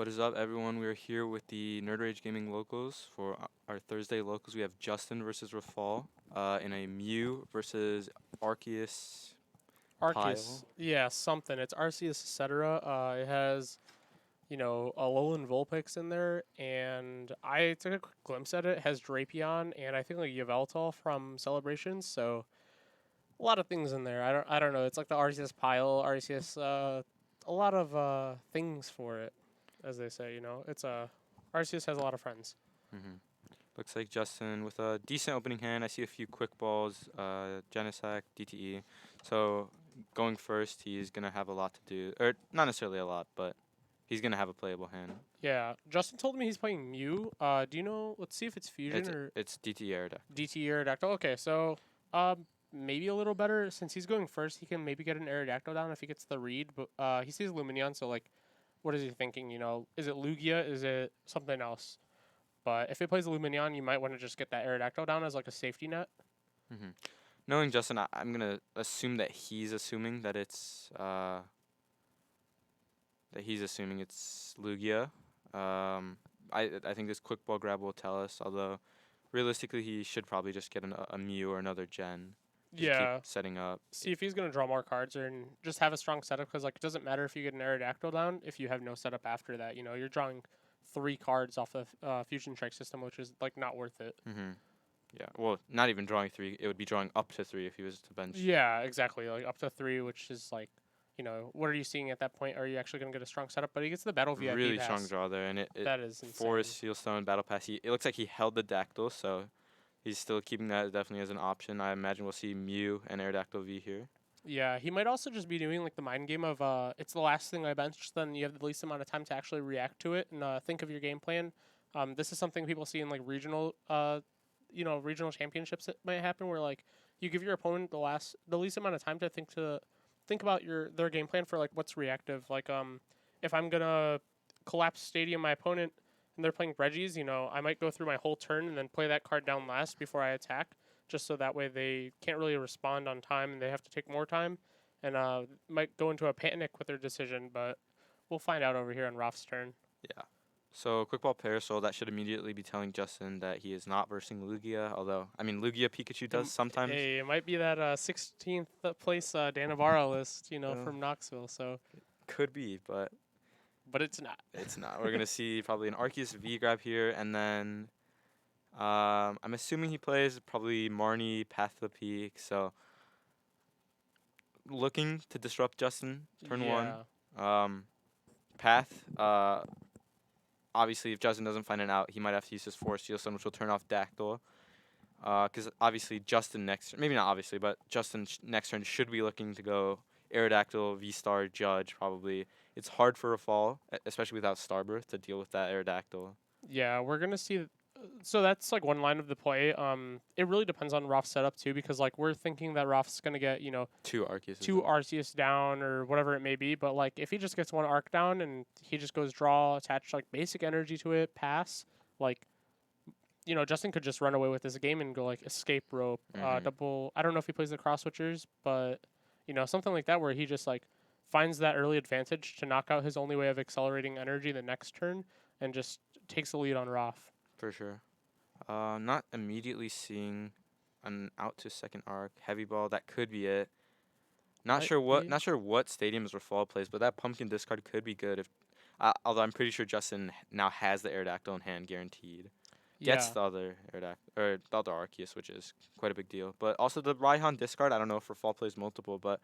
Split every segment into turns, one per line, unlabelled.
What is up, everyone? We're here with the Nerd Rage Gaming locals for our Thursday locals. We have Justin versus Rafal in a Mew versus Arceus
Arceus,
pile.
yeah, something. It's Arceus, etc. It has, a Alolan Vulpix in there, and I took a quick glimpse at it. It has Drapion and I think like Yveltal from Celebrations. So a lot of things in there. I don't know. It's like the Arceus pile, Arceus, a lot of things for it, as they say. It's Arceus has a lot of friends.
hmm Looks like Justin with a decent opening hand. I see a few quick balls, Genesect, DTE. So going first, he's gonna have a lot to do, or not necessarily a lot, but he's gonna have a playable hand.
Yeah, Justin told me he's playing Mew. Do you know? Let's see if it's Fusion
It's
or
it's DTE Air deck.
DT Aerodactyl. Okay, so maybe a little better since he's going first. He can maybe get an Aerodactyl down if he gets the read. But he sees Lumineon, so like, what is he thinking? Is it Lugia? Is it something else? But if he plays Lumineon, you might want to just get that Aerodactyl down as like a safety net.
hmm Knowing Justin, I'm gonna assume that he's assuming it's Lugia. I think this quick ball grab will tell us. Although realistically, he should probably just get a Mew or another Gen. Just keep
Yeah.
setting up.
See if he's gonna draw more cards or just have a strong setup because like it doesn't matter if you get an Aerodactyl down if you have no setup after that. You're drawing 3 cards off the Fusion Strike system, which is like not worth it.
Yeah. Well, not even drawing three. It would be drawing up to three if he was to bench.
Yeah, exactly. Like up to 3, which is like, what are you seeing at that point? Are you actually going to get a strong setup? But he gets the Battle VIP
Really strong
pass.
draw there, and it
That is
for his
insane.
Sealstone Battle Pass. It looks like he held the Dactyl, so he's still keeping that definitely as an option. I imagine we'll see Mew and Aerodactyl V here.
Yeah, he might also just be doing like the mind game of it's the last thing I benched, then you have the least amount of time to actually react to it and think of your game plan. This is something people see in like regional regional championships that might happen where like you give your opponent the least amount of time to think about their game plan for like what's reactive. Like if I'm gonna collapse stadium my opponent and they're playing Regis, I might go through my whole turn and then play that card down last before I attack, just so that way they can't really respond on time and they have to take more time and might go into a panic with their decision. But we'll find out over here on Raf's turn.
Yeah. So quick ball parasol, that should immediately be telling Justin that he is not versing Lugia. Although I mean Lugia Pikachu does sometimes.
Hey, it might be that 16th place Dan Navarro list,
Uh,
from Knoxville. So,
could be, but
but it's not.
it's not. We're gonna see probably an Arceus V grab here, and then I'm assuming he plays probably Marnie Path to the Peak. So looking to disrupt Justin turn one.
Yeah.
Path. Obviously, if Justin doesn't find it out, he might have to use his Force Seal Stone, which will turn off Dactyl. Because obviously Justin next, maybe not obviously, but Justin next turn should be looking to go Aerodactyl, V-Star, Judge probably. It's hard for a fall, especially without Starbirth, to deal with that Aerodactyl.
Yeah, we're gonna see. So that's like one line of the play. It really depends on Roth's setup too, because like we're thinking that Roth's gonna get
Two Arceus.
two Arceus down or whatever it may be. But like if he just gets one arc down and he just goes draw, attach like basic energy to it, pass, like Justin could just run away with this game and go like escape rope,
Mhm.
double. I don't know if he plays the cross switchers, but something like that where he just like finds that early advantage to knock out his only way of accelerating energy the next turn and just takes the lead on Roth.
For sure. Not immediately seeing an out to second arc heavy ball. That could be it. Not
Might
sure what.
be.
Not sure what stadiums Rafal plays, but that pumpkin discard could be good if. Although I'm pretty sure Justin now has the Aerodactyl in hand guaranteed. Gets
Yeah.
the other Aerodactyl or the other Arceus, which is quite a big deal. But also the Raihan discard. I don't know if Rafal plays multiple, but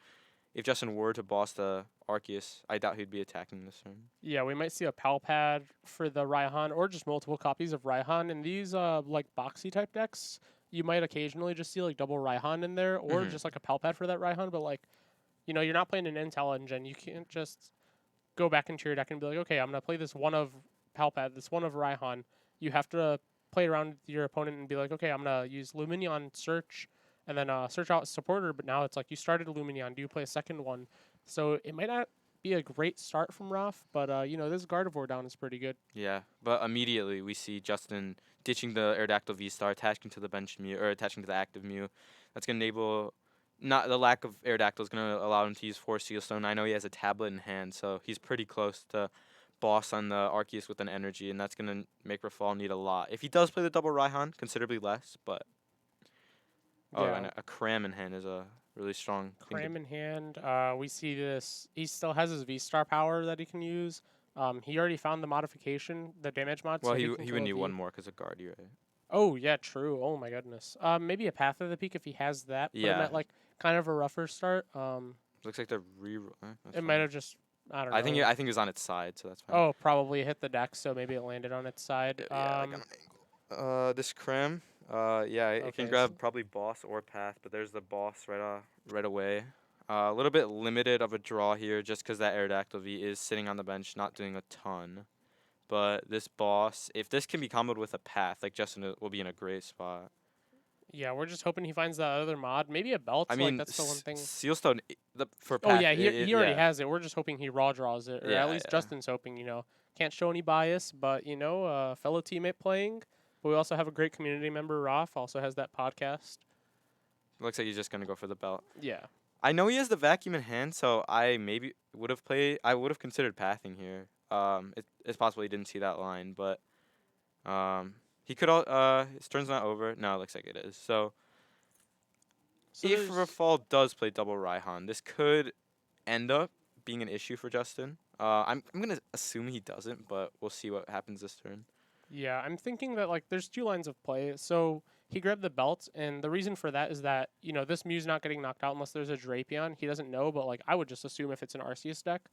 if Justin were to boss the Arceus, I doubt he'd be attacking this turn.
Yeah, we might see a pal pad for the Raihan or just multiple copies of Raihan. In these like boxy type decks, you might occasionally just see like double Raihan in there or
Mhm.
just like a pal pad for that Raihan, but like you're not playing an Intel engine. You can't just go back into your deck and be like, okay, I'm gonna play this one of Palpad, this one of Raihan. You have to play around with your opponent and be like, okay, I'm gonna use Luminion search and then search out supporter. But now it's like you started a Luminion. Do you play a second one? So it might not be a great start from Raf, but this Gardevoir down is pretty good.
Yeah, but immediately we see Justin ditching the Aerodactyl V-Star, attaching to the bench Mew, or attaching to the active Mew. That's going to enable. Not the lack of Aerodactyl is going to allow him to use Force Seal Stone. I know he has a tablet in hand, so he's pretty close to boss on the Arceus with an energy, and that's gonna make Rafal need a lot. If he does play the double Raihan, considerably less, but
Yeah.
and a Cram in hand is a really strong thing to
Cram in hand. We see this. He still has his V Star power that he can use. He already found the modification, the damage mod,
Well,
so
he
he can
he
kill
would
a
need
V.
one more because of Guardy, right?
Oh yeah, true. Oh my goodness. Maybe a Path of the Peak if he has that. Put him
Yeah.
at like kind of a rougher start.
Looks like the re.
It might have just. I don't
I think
know.
I think it was on its side, so that's fine.
Oh, probably hit the deck, so maybe it landed on its side.
Yeah, like on an angle. This Cram, yeah, it can
Okay,
grab probably boss or path, but there's the boss right away. A little bit limited of a draw here, just because that Aerodactyl V is sitting on the bench, not doing a ton. But this boss, if this can be comboed with a path, like Justin will be in a great spot.
yeah, we're just hoping he finds that other mod. Maybe a belt.
I
Like
mean,
that's the one thing.
Sealstone for
Oh
path.
yeah, he already
Yeah,
has it. We're just hoping he raw draws it, or at
yeah,
least
yeah.
Justin's hoping. Can't show any bias, but fellow teammate playing. But we also have a great community member. Raf also has that podcast.
Looks like he's just gonna go for the belt.
Yeah,
I know he has the vacuum in hand, so I maybe would have played. I would have considered pathing here. It's possible he didn't see that line, but he could all. His turn's not over. No, it looks like it is. So
so
if
there's
Rafal does play double Raihan, this could end up being an issue for Justin. I'm gonna assume he doesn't, but we'll see what happens this turn.
yeah. I'm thinking that like there's two lines of play. So he grabbed the belt, and the reason for that is that this Mew's not getting knocked out unless there's a Drapion. He doesn't know, but like I would just assume if it's an Arceus deck.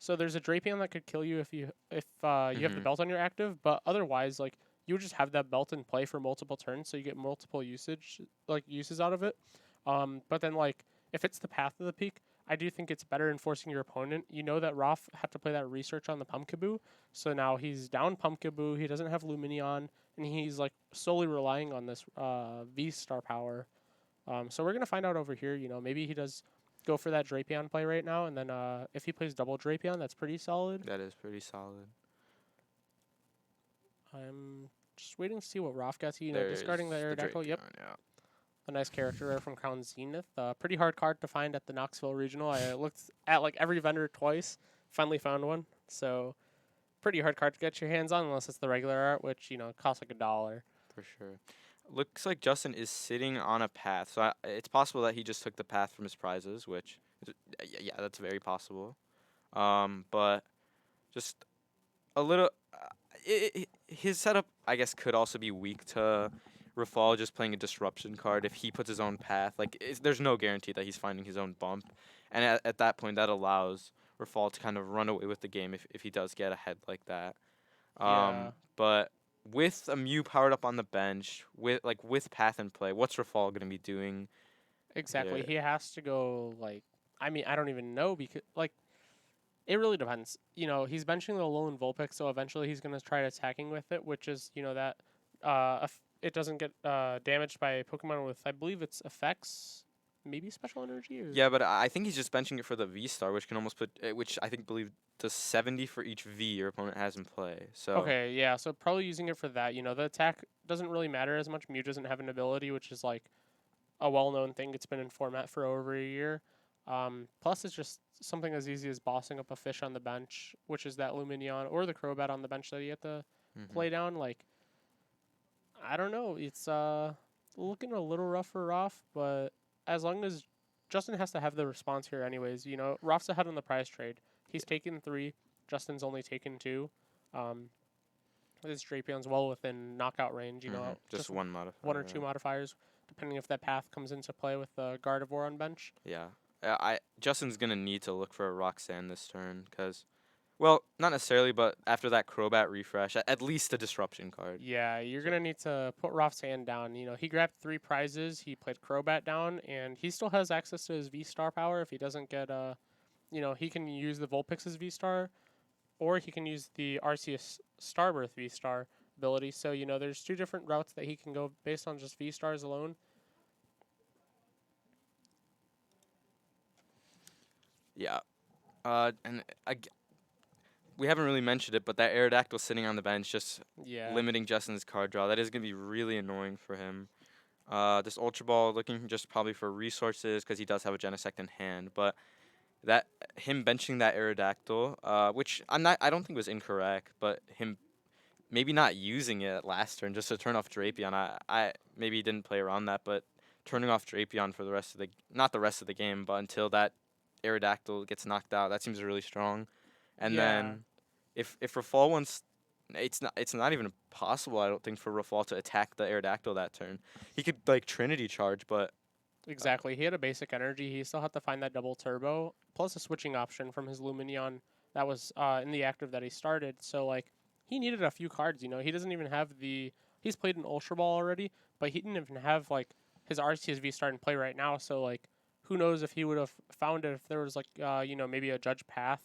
So there's a Drapion that could kill you if you have the belt on your active, but otherwise like you would just have that belt in play for multiple turns, so you get multiple uses out of it. But then like if it's the Path of the Peak, I do think it's better enforcing your opponent. You know that Roth had to play that research on the Pumpkaboo, so now he's down Pumpkaboo. He doesn't have Luminion, and he's like solely relying on this V Star power. So we're gonna find out over here. Maybe he does go for that Drapion play right now, and then if he plays double Drapion, that's pretty solid.
That is pretty solid.
I'm just waiting to see what Roth gets.
There's
Discarding the Aerodactyl. Yep,
Yeah.
a nice character there from Crown Zenith. Pretty hard card to find at the Knoxville Regional. I looked at like every vendor twice, finally found one. So pretty hard card to get your hands on unless it's the regular art, which costs like $1.
For sure. Looks like Justin is sitting on a path, so it's possible that he just took the path from his prizes, which, yeah, that's very possible. But just a little, his setup, I guess, could also be weak to Rafal just playing a disruption card if he puts his own path. Like, there's no guarantee that he's finding his own bump, and at that point, that allows Rafal to kind of run away with the game if he does get ahead like that.
Yeah.
But with a Mew powered up on the bench, with path in play, what's Rafal gonna be doing?
Exactly.
Yeah.
He has to go like I mean, I don't even know because like it really depends. He's benching the lone Vulpix, so eventually he's gonna try attacking with it, which is that it doesn't get damaged by Pokemon with I believe it's effects, maybe special energy. Or
Yeah, but I think he's just benching it for the V Star, which can almost put, which I think believe does 70 for each V your opponent has in play. So
Okay, yeah, so probably using it for that. The attack doesn't really matter as much. Mew doesn't have an ability, which is like a well-known thing. It's been in format for over a year. Plus, it's just something as easy as bossing up a fish on the bench, which is that Luminion, or the Crobat on the bench that you have to play down. Like, I don't know. It's looking a little rough for Roth, but as long as Justin has to have the response here anyways. Roth's ahead on the prize trade. He's taken 3. Justin's only taken 2. This Drapion's well within knockout range.
just one modifier.
1 or 2 modifiers, depending if that path comes into play with the Gardevoir on bench.
Yeah, Justin's gonna need to look for a Roxanne this turn, cause, well, not necessarily, but after that Crobat refresh, at least a disruption card.
Yeah, you're going to need to put Roth's hand down. He grabbed 3 prizes. He played Crobat down, and he still has access to his V-Star power if he doesn't get, he can use the Vulpix's V-Star, or he can use the Arceus Starbirth V-Star ability. So, there's 2 different routes that he can go based on just V-Stars alone.
Yeah, we haven't really mentioned it, but that Aerodactyl sitting on the bench just limiting Justin's card draw. That is going to be really annoying for him. This Ultra Ball looking just probably for resources because he does have a Genesect in hand. But that him benching that Aerodactyl, which I don't think was incorrect, but him maybe not using it last turn just to turn off Drapion. I maybe didn't play around that, but turning off Drapion for the rest of the not the rest of the game, but until that Aerodactyl gets knocked out, that seems really strong. And
Yeah.
then if Rafal wants, it's not even possible, I don't think, for Rafal to attack the Aerodactyl that turn. He could like Trinity charge, but
Exactly. He had a basic energy. He still had to find that double turbo, plus a switching option from his Lumineon that was in the active that he started. So, like, he needed a few cards, you know. He doesn't even have the. He's played an Ultra Ball already, but he didn't even have, like, his RCSV starting play right now. So, like, who knows if he would have found it if there was, like, you know, maybe a Judge Path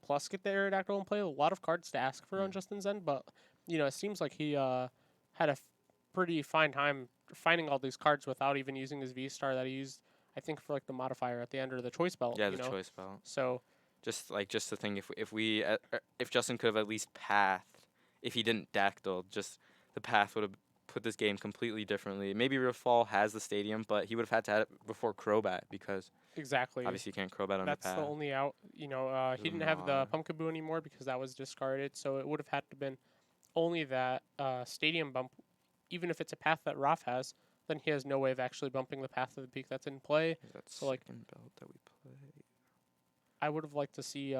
plus get the Aerodactyl in play. A lot of cards to ask for on Justin's end, but, you know, it seems like he had a pretty fine time finding all these cards without even using his V Star that he used, I think, for like the modifier at the end or the choice belt.
yeah,
You
the
know,
choice belt.
so
Just the thing, if Justin could have at least pathed, if he didn't Dactyl, just the path would have put this game completely differently. Maybe Rafal has the stadium, but he would have had to have it before Crobat because
exactly,
obviously you can't Crobat on the
that's the
path.
only out. You know, he didn't have the Pumpkaboo anymore because that was discarded. So it would have had to been only that stadium bump, even if it's a path that Raf has. Then he has no way of actually bumping the path of the peak that's in play.
That
So like,
second belt that we play.
I would have liked to see.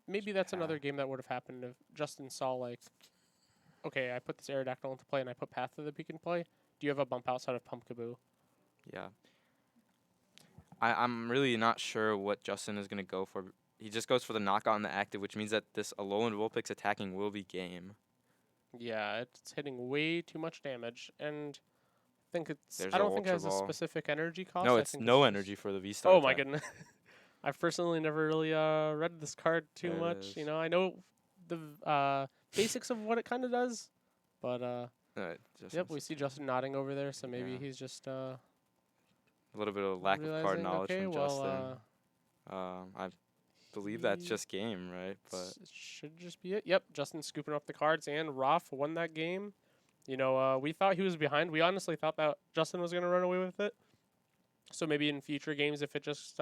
Maybe that's another
Path.
game that would have happened if Justin saw like, okay, I put this Aerodactyl into play and I put Path of the Peak in play. Do you have a bump outside of Pumpkaboo?
Yeah. I'm really not sure what Justin is gonna go for. He just goes for the knockout in the active, which means that this Alolan Vulpix attacking will be game.
Yeah, it's hitting way too much damage, and I think it's.
There's
I
a
don't think it
Ultra
has a
Ball.
specific energy cost.
No,
I
it's
think
no
just-
energy for the V-Star
Oh my
attack.
goodness. I've personally never really read this card too
There it
much.
is.
You know, I know the basics of what it kind of does, but yep, we see Justin nodding over there, so maybe
Yeah.
he's just
A little bit of lack of card
realizing,
knowledge
okay,
from
well,
Justin. I believe that's
he-
just game, right? But
it should just be it. Yep, Justin scooping up the cards, and Roth won that game. You know, we thought he was behind. We honestly thought that Justin was going to run away with it. So maybe in future games, if it just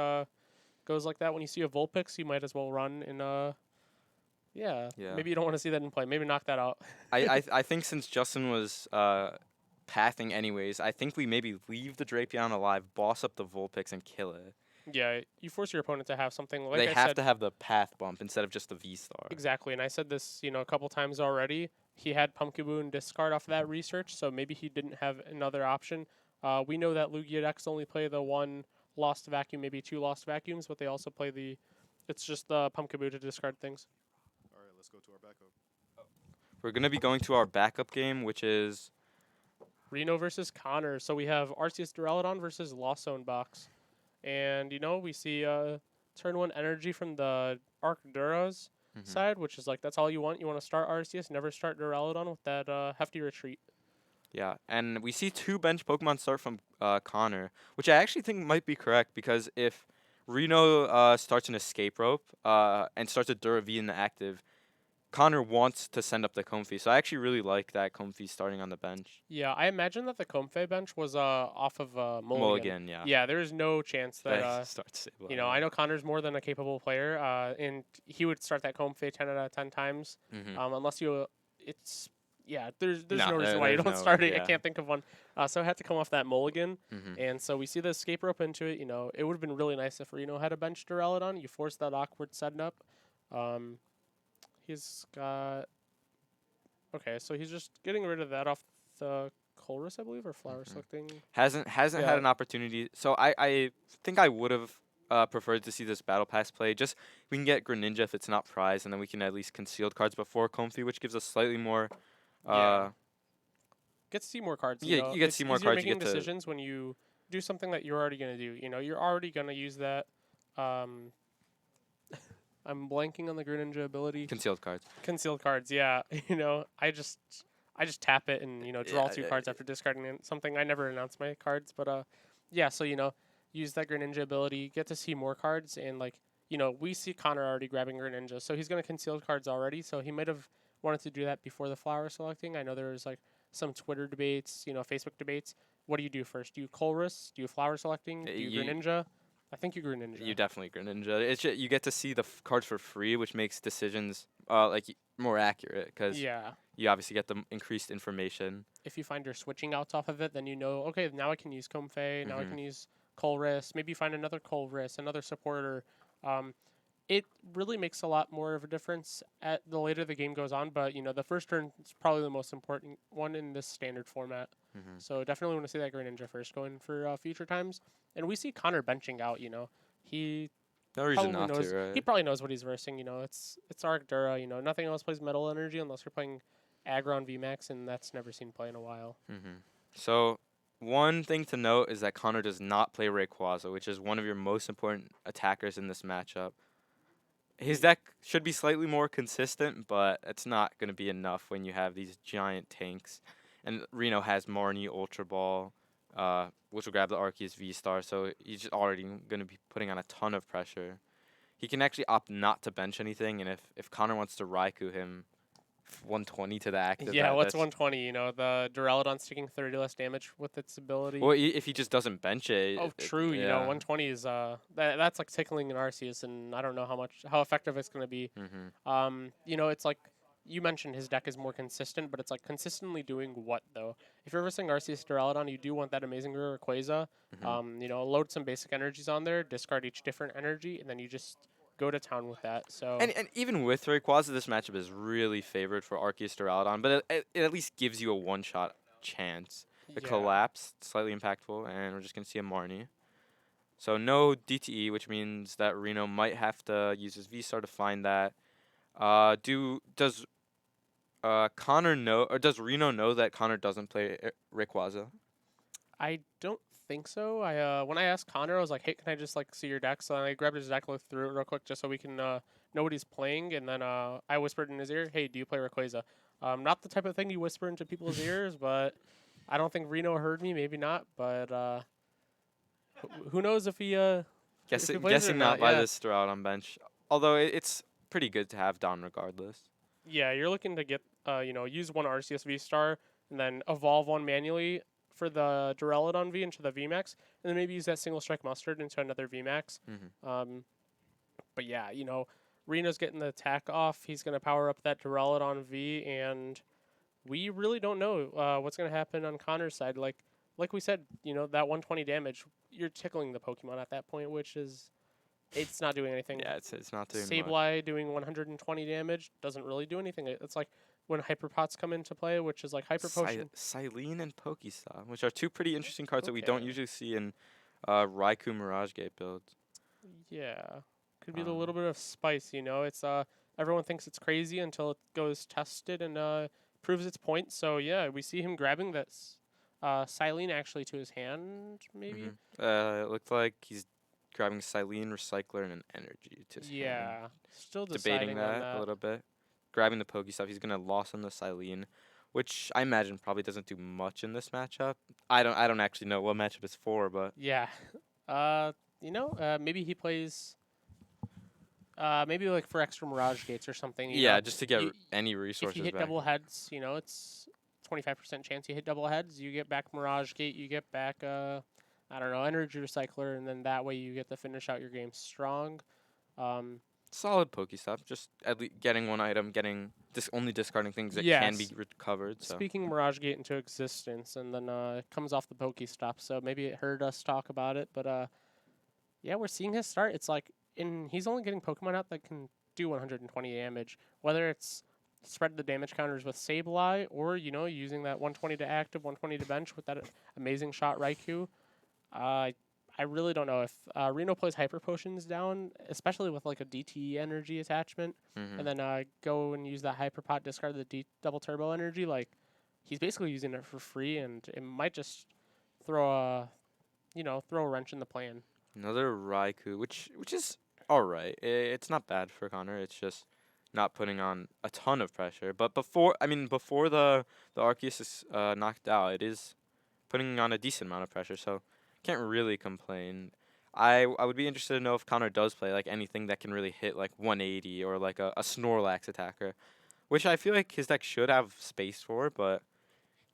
goes like that, when you see a Vulpix, you might as well run in yeah.
Yeah.
Maybe you don't want to see that in play. Maybe knock that out.
I think since Justin was pathing anyways, I think we maybe leave the Drapion alive, boss up the Vulpix, and kill it.
Yeah, you force your opponent to have something like
they
I
have
said.
to have the path bump instead of just the V-Star.
Exactly, and I said this, you know, a couple times already. He had Pumpkaboo and discard off of that research, so maybe he didn't have another option. We know that Lugia decks only play the one lost vacuum, maybe two lost vacuums, but they also play the. It's just the Pumpkaboo to discard things.
All right, let's go to our backup.
We're going to be going to our backup game, which is
Reno versus Connor. So we have Arceus Duraludon versus Lost Zone Box. And, you know, we see turn one energy from the Arc Duras side, which is like, that's all you want. You want to start Arceus, never start Duraludon with that hefty retreat.
Yeah, and we see two bench Pokemon start from Connor, which I actually think might be correct because if Reno starts an Escape Rope and starts a Dura V in the active, Connor wants to send up the Comfey. So I actually really like that Comfey starting on the bench.
Yeah, I imagine that the Comfey bench was off of Mulligan.
Mulligan, yeah.
Yeah, there is no chance that,
That starts Sableye,
you know,
yeah.
I know Connor's more than a capable player, and he would start that Comfey 10 out of 10 times, unless you, it's, yeah, there's no reason why you don't start it. I can't think of one. So it had to come off that Mulligan, and so we see the escape rope into it. You know, it would have been really nice if Reno had a bench Duraludon. You force that awkward setting up. He's got, okay, so he's just getting rid of that off the Colress, I believe, or flower selecting.
Hasn't
Yeah.
had an opportunity. So I think I would have preferred to see this Battle Pass play. Just we can get Greninja if it's not prized, and then we can at least concealed cards before Comfey, which gives us slightly more.
Get to see more cards.
Yeah,
you know?
you get to
It's
see more
easier
cards, you
making
get to-
decisions when you do something that you're already gonna do. You know, you're already gonna use that. I'm blanking on the Greninja ability.
Concealed cards.
Concealed cards, yeah. You know, I just tap it and, you know, draw
Yeah,
two
yeah,
cards after discarding something. I never announce my cards, but yeah. So, you know, use that Greninja ability, get to see more cards, and like, you know, we see Connor already grabbing Greninja, so he's gonna concealed cards already. So he might have wanted to do that before the flower selecting. I know there was like some Twitter debates, you know, Facebook debates. What do you do first? Do you Colress? Do you flower selecting? Do you
You-
Greninja? I think you grew Ninja.
You definitely Greninja. It's just, you get to see the cards for free, which makes decisions more accurate because
Yeah.
you obviously get the increased information.
If you find your switching outs off of it, then you know, okay, now I can use Comfey, now I
Mhm.
can use Colress. Maybe you find another Colress, another supporter. It really makes a lot more of a difference at the later the game goes on. But the first turn is probably the most important one in this standard format.
Mhm.
So definitely want to see that Greninja first going for future times. And we see Connor benching out. He
No reason
probably
not
knows
to, right?
he probably knows what he's versing. It's Arc Dura. Nothing else plays Metal Energy unless you're playing Aggron VMAX, and that's never seen play in a while.
So, one thing to note is that Connor does not play Rayquaza, which is one of your most important attackers in this matchup. His deck should be slightly more consistent, but it's not going to be enough when you have these giant tanks. And Reno has Marnie, Ultra Ball, which will grab the Arceus V-Star, so he's just already going to be putting on a ton of pressure. He can actually opt not to bench anything, and if Connor wants to Raikou him 120 to the active,
Yeah, what's
that's
120? The Duraludon sticking 30 less damage with its ability.
well, if he just doesn't bench it.
Oh, true.
Yeah.
120 is that's like tickling an Arceus, and I don't know how effective it's gonna be. It's like you mentioned his deck is more consistent, but it's like consistently doing what though? If you're versing Arceus Duraludon, you do want that amazing Rayquaza. Load some basic energies on there, discard each different energy, and then you just go to town with that. So
And even with Rayquaza, this matchup is really favored for Arceus Duraludon, but it at least gives you a one-shot chance. The
yeah.
collapse, slightly impactful, and we're just going to see a Marnie. So no DTE, which means that Reno might have to use his V-Star to find that. Does Connor know, or does Reno know that Connor doesn't play Rayquaza?
I don't think so. When I asked Connor, I was like, "Hey, can I just like see your deck?" So I grabbed his deck, looked through it real quick, just so we can know what he's playing. And then I whispered in his ear, "Hey, do you play Rayquaza?" Not the type of thing you whisper into people's ears, but I don't think Reno heard me. Maybe not, but who knows if he plays it or
Guessing not by
yeah.
this Duraludon bench, although it's pretty good to have down regardless.
Yeah, you're looking to get use one Arceus V Star and then evolve one manually for the Duraludon V into the VMAX, and then maybe use that single strike mustard into another VMAX. But yeah, Reno's getting the attack off. He's gonna power up that Duraludon V, and we really don't know what's gonna happen on Connor's side. Like we said, that 120 damage, you're tickling the Pokemon at that point, which is it's not doing anything.
Yeah, it's not doing much.
Sableye doing 120 damage doesn't really do anything. It's like when Hyperpots come into play, which is like Hyper Potion.
Silene and Pokestop, which are two pretty interesting cards that we don't usually see in Raikou Mirage Gate builds.
Yeah, could be a little bit of spice. It's everyone thinks it's crazy until it goes tested and proves its point. So yeah, we see him grabbing this Silene actually to his hand, maybe.
It looked like he's grabbing Silene, Recycler, and an Energy to his hand.
Yeah, still
Debating
deciding on
that a little bit. Grabbing the Pokestop, he's gonna loss on the Silene, which I imagine probably doesn't do much in this matchup. I don't actually know what matchup it's for, but
yeah, maybe he plays. Maybe like for extra Mirage Gates or something.
yeah, just to get any resources
If you hit
back.
double heads, it's 25% chance you hit double heads. You get back Mirage Gate. You get back I don't know, Energy Recycler, and then that way you get to finish out your game strong.
Solid Pokestop, just at least getting one item, only discarding things that can be recovered. So.
Speaking Mirage Gate into existence, and then it comes off the Pokestop, so maybe it heard us talk about it, but yeah, we're seeing his start. It's like he's only getting Pokemon out that can do 120 damage, whether it's spread the damage counters with Sableye or using that 120 to active, 120 to bench with that amazing shot Raikou. I really don't know if Reno plays Hyper Potions down, especially with like a DT energy attachment, and then go and use that Hyper Pot, discard the double turbo energy. Like he's basically using it for free, and it might just throw a wrench in the plan.
Another Raikou, which is all right. It's not bad for Connor. It's just not putting on a ton of pressure. But before the Arceus is knocked out, it is putting on a decent amount of pressure. So can't really complain. I would be interested to know if Connor does play like anything that can really hit like 180 or like a Snorlax attacker, which I feel like his deck should have space for, but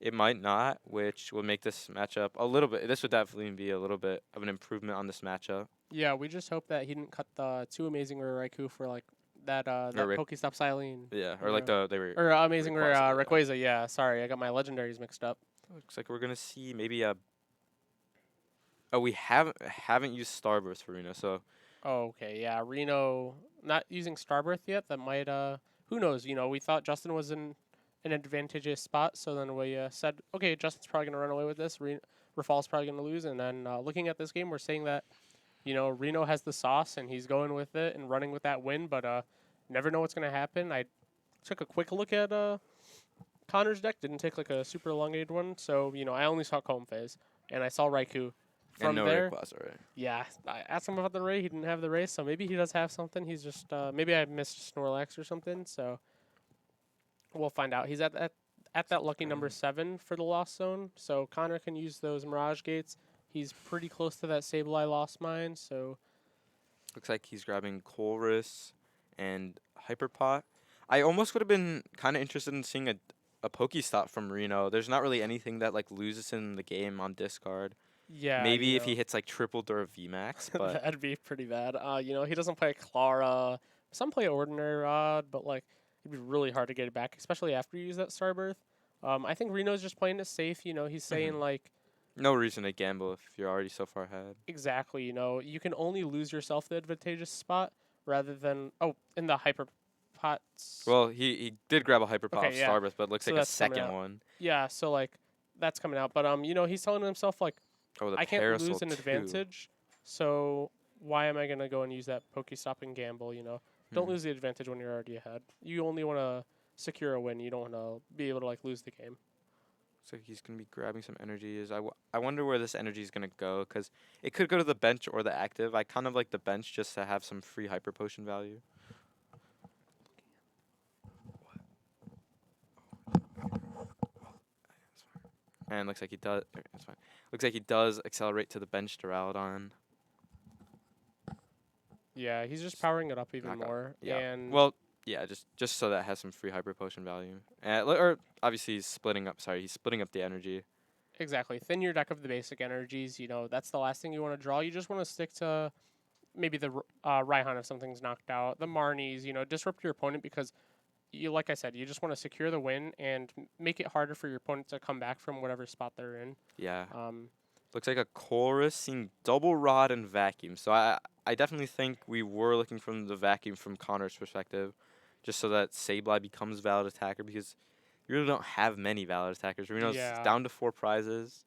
it might not, which will make this matchup a little bit. This would definitely be a little bit of an improvement on this matchup.
Yeah, we just hope that he didn't cut the too amazing rare Raikou for like that that
Rick-
Pokestop Silene.
Yeah,
you
or like
know.
they were.
Or amazing rare
Rayquaza, yeah.
Rayquaza. Yeah, sorry, I got my legendaries mixed up.
Looks like we're gonna see maybe a. Oh, we haven't used Starburst for Reno, so
Oh, okay, yeah, Reno not using Starbirth yet. That might who knows? We thought Justin was in an advantageous spot, so then we said, okay, Justin's probably gonna run away with this. Rafal's probably gonna lose, and then looking at this game, we're saying that Reno has the sauce and he's going with it and running with that win, but never know what's gonna happen. I took a quick look at Connor's deck, didn't take like a super elongated one, so I only saw Comb Phase and I saw Raikou. From
and no
there,
Rayquaza, right?
yeah, I asked him about the Ray. He didn't have the Ray, so maybe he does have something. He's just maybe I missed Snorlax or something. So we'll find out. He's at that lucky number 7 for the Lost Zone, so Connor can use those Mirage Gates. He's pretty close to that Sableye Lost Mine, so
Looks like he's grabbing Colress and Hyperpot. I almost would have been kind of interested in seeing a Pokestop from Reno. There's not really anything that like loses in the game on discard.
yeah.
Maybe if he hits like triple Dura VMAX, but
that'd be pretty bad. He doesn't play Clara. Some play Ordinary Rod, but like it'd be really hard to get it back, especially after you use that Starbirth. I think Reno's just playing it safe. He's saying like
no reason to gamble if you're already so far ahead.
exactly. You can only lose yourself the advantageous spot rather than in the hyper pots.
Well, he did grab a Hyperpot
Okay,
of
yeah.
Starburst, but it looks
So
like a
that's coming
second
out.
one.
Yeah, so like that's coming out, but he's telling himself like
Oh, the
I can't
Parasol
lose an
too.
advantage, so why am I gonna go and use that Pokestop and gamble? Don't lose the advantage when you're already ahead. You only want to secure a win. You don't want to be able to like lose the game.
Looks like he's gonna be grabbing some energies. I wonder where this energy is gonna go, cause it could go to the bench or the active. I kind of like the bench just to have some free Hyper Potion value. And looks like he does. That's fine. Looks like he does accelerate to the bench Duraludon.
Yeah, he's just powering it up even
Knockout.
more.
Yeah.
And
Well, yeah, just so that has some free Hyper Potion value. Or obviously he's splitting up. Sorry, he's splitting up the energy.
exactly, thin your deck of the basic energies. That's the last thing you want to draw. You just want to stick to maybe the Raihan if something's knocked out, the Marnies. Disrupt your opponent because like I said, you just want to secure the win and make it harder for your opponent to come back from whatever spot they're in.
Yeah.
Um,
Looks like a Chorus seeing Double Rod and Vacuum. So I definitely think we were looking from the Vacuum from Connor's perspective, just so that Sableye becomes valid attacker because you really don't have many valid attackers. Reno's
Yeah.
down to 4 prizes.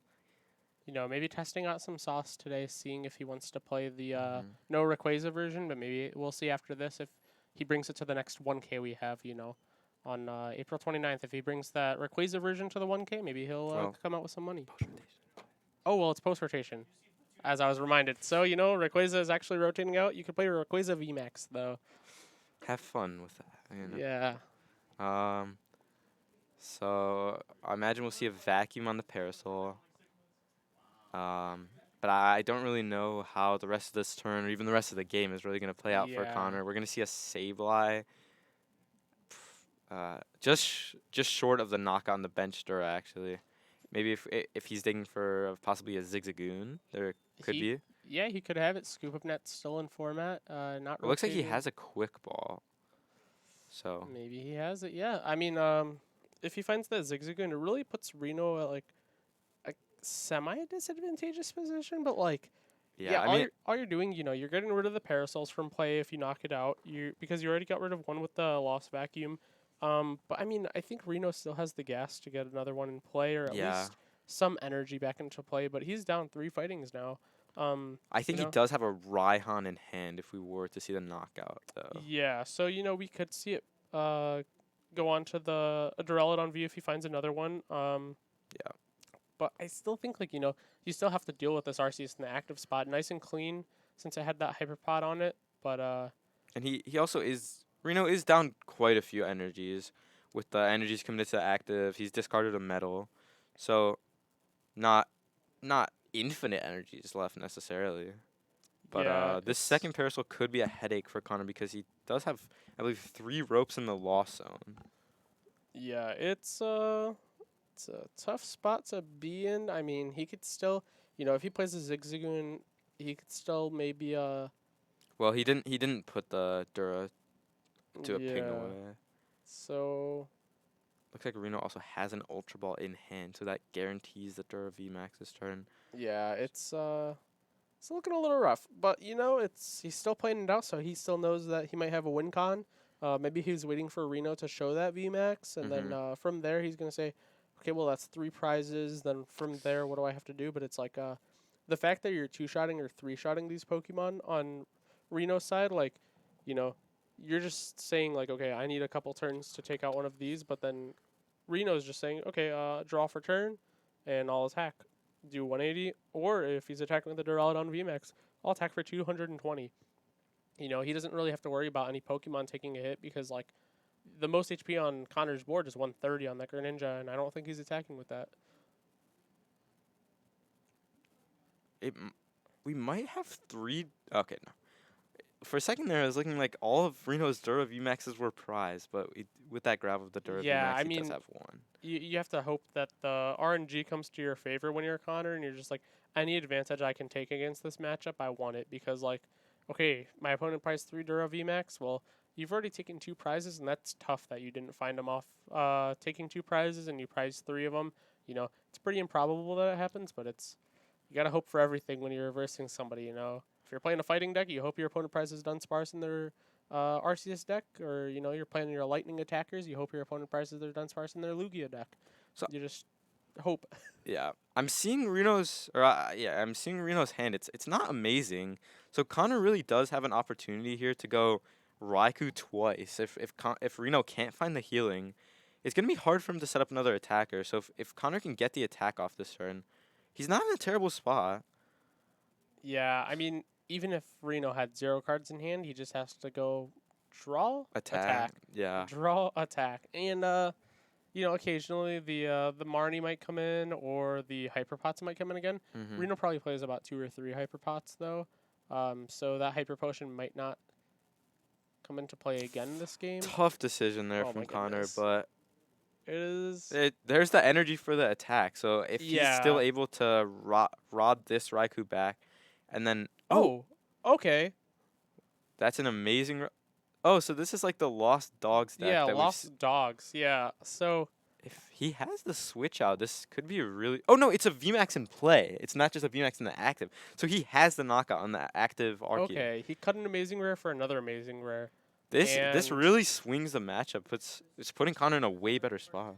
maybe testing out some sauce today, seeing if he wants to play the no Rayquaza version, but maybe we'll see after this if he brings it to the next 1K we have, on April 29th. If he brings that Rayquaza version to the 1K, maybe he'll
Well,
come out with some money. Oh, well, it's post-rotation, as I was reminded. So, Rayquaza is actually rotating out. You could play Rayquaza VMAX, though.
Have fun with that.
Yeah.
So I imagine we'll see a Vacuum on the Parasol. But I don't really know how the rest of this turn or even the rest of the game is really going to play out for
Yeah.
Connor. We're going to see a Sableye. Just short of the knockout on the bench Dura, actually. Maybe if he's digging for possibly a Zigzagoon, there could be.
Yeah, he could have it. Scoop Up Net's still in format. Not.
It looks like he
rotating.
has a Quick Ball. So
Maybe he has it. Yeah. I mean, if he finds that Zigzagoon, it really puts Reno at like a semi-disadvantageous position. But like,
yeah, I mean,
all you're doing, you're getting rid of the Parasols from play if you knock it out. Because you already got rid of one with the Lost Vacuum. But I mean, I think Reno still has the gas to get another one in play, or at least some energy back into play. But he's down 3 fightings now.
I think he does have a Raihan in hand if we were to see the knockout, though.
Yeah, so we could see it go on to the Duraludon V if he finds another one.
Yeah.
But I still think you still have to deal with this Arceus in the active spot, nice and clean since it had that Hyperpod on it. But
And he also Reno is down quite a few energies. With the energies coming into the active, he's discarded a metal. So not infinite energies left necessarily. But
yeah,
this second Parasol could be a headache for Connor because he does have, I believe, 3 ropes in the Lost Zone.
yeah, it's a tough spot to be in. I mean, he could still, if he plays a Zigzagoon, he could still maybe
Well, he didn't put the Dura to a ping
yeah.
away.
So
Looks like Reno also has an Ultra Ball in hand, so that guarantees the Dura VMAX's turn.
yeah, it's looking a little rough, but he's still playing it out, so he still knows that he might have a win con. Maybe he's waiting for Reno to show that VMAX, and then from there he's gonna say, okay, well that's 3 prizes. Then from there, what do I have to do? But it's like the fact that you're 2-shotting or 3-shotting these Pokemon on Reno's side, like, you know, you're just saying like, okay, I need a couple turns to take out one of these, but then Reno's just saying, okay, draw for turn, and I'll attack. Do 180, or if he's attacking with the Duraludon VMAX, I'll attack for 220. He doesn't really have to worry about any Pokemon taking a hit because, like, the most HP on Connor's board is 130 on that Greninja, and I don't think he's attacking with that.
We might have 3. Okay, no. For a second there, it was looking like all of Reno's Dura VMAXs were prized, but with that grab of the Dura
Yeah,
VMAX,
I
he does
mean,
have 1.
You have to hope that the RNG comes to your favor when you're Connor, and you're just like, any advantage I can take against this matchup, I want it. Because, like, okay, my opponent prized 3 Dura VMAX. Well, you've already taken 2 prizes, and that's tough that you didn't find them off taking 2 prizes and you prized 3 of them. It's pretty improbable that it happens, but you got to hope for everything when you're reversing somebody, If you're playing a fighting deck, you hope your opponent prizes Dunsparce in their RCS deck, or you're playing your lightning attackers. You hope your opponent prizes their Dunsparce in their Lugia deck.
So
You just hope.
yeah, I'm seeing Reno's hand. It's not amazing. So Connor really does have an opportunity here to go Raikou twice. If Reno can't find the healing, it's gonna be hard for him to set up another attacker. So if Connor can get the attack off this turn, he's not in a terrible spot.
Yeah, I mean, even if Reno had 0 cards in hand, he just has to go draw, attack,
Yeah.
draw, attack, and occasionally the Marnie might come in or the Hyperpots might come in again.
Mm-hmm.
Reno probably plays about 2 or 3 Hyperpots though, so that Hyper Potion might not come into play again this game.
Tough decision there
Oh
from
my
Connor,
goodness.
but
It is.
there's the energy for the attack. So if he's still
Yeah.
able to rod this Raikou back, and then
Oh, okay.
that's an amazing. Oh, so this is like the Lost Dogs deck.
Yeah,
that
Lost Dogs. Yeah. So
If he has the switch out, this could be a really. Oh no, it's a VMAX in play. It's not just a VMAX in the active. So he has the knockout on the active Arceus.
okay, he cut an amazing rare for another amazing rare.
This
And-
really swings the matchup. It's putting Connor in a way better spot.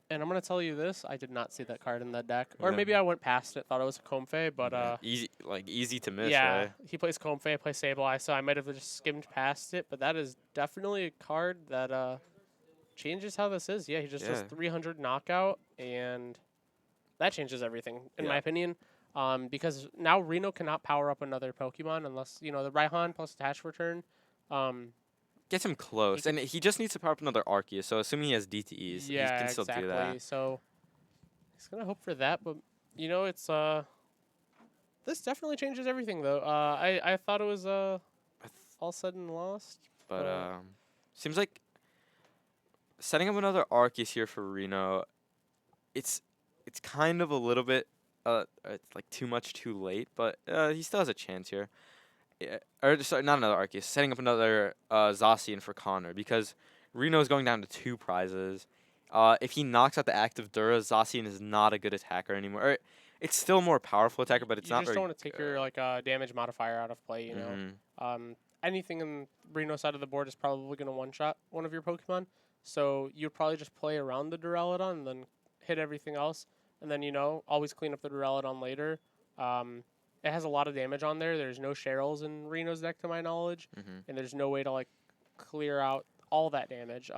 And I'm gonna tell you this: I did not see that card in that deck, or
Yeah.
maybe I went past it, thought it was a Comfey, but
easy to miss,
yeah,
right?
he plays Comfey, I play Sableye, so I might have just skimmed past it. But that is definitely a card that changes how this is. Yeah, he just does
Yeah.
300 knockout, and that changes everything in my
Yeah.
opinion. Because now Reno cannot power up another Pokemon unless the Raihan plus attach return.
Gets him close, and he just needs to power up another Arceus. So assuming he has DTEs,
Yeah,
he can still
exactly.
do that.
So he's gonna hope for that, but it's this definitely changes everything though. I thought it was all said and lost.
But seems like setting up another Arceus here for Reno, it's kind of a little bit it's like too much too late, but he still has a chance here. Yeah, or sorry, not another Arceus. Setting up another Zacian for Connor because Reno's going down to 2 prizes. If he knocks out the active Dura, Zacian is not a good attacker anymore. Or, it's still a more powerful attacker, but it's
you
not
just
very
don't want to take your damage modifier out of play.
Mhm.
Anything in Reno's side of the board is probably gonna one shot one of your Pokemon. So you'd probably just play around the Duraludon and then hit everything else, and then always clean up the Duraludon later. It has a lot of damage on there. There's no Cheryls in Reno's deck to my knowledge,
Mhm.
and there's no way to clear out all that damage.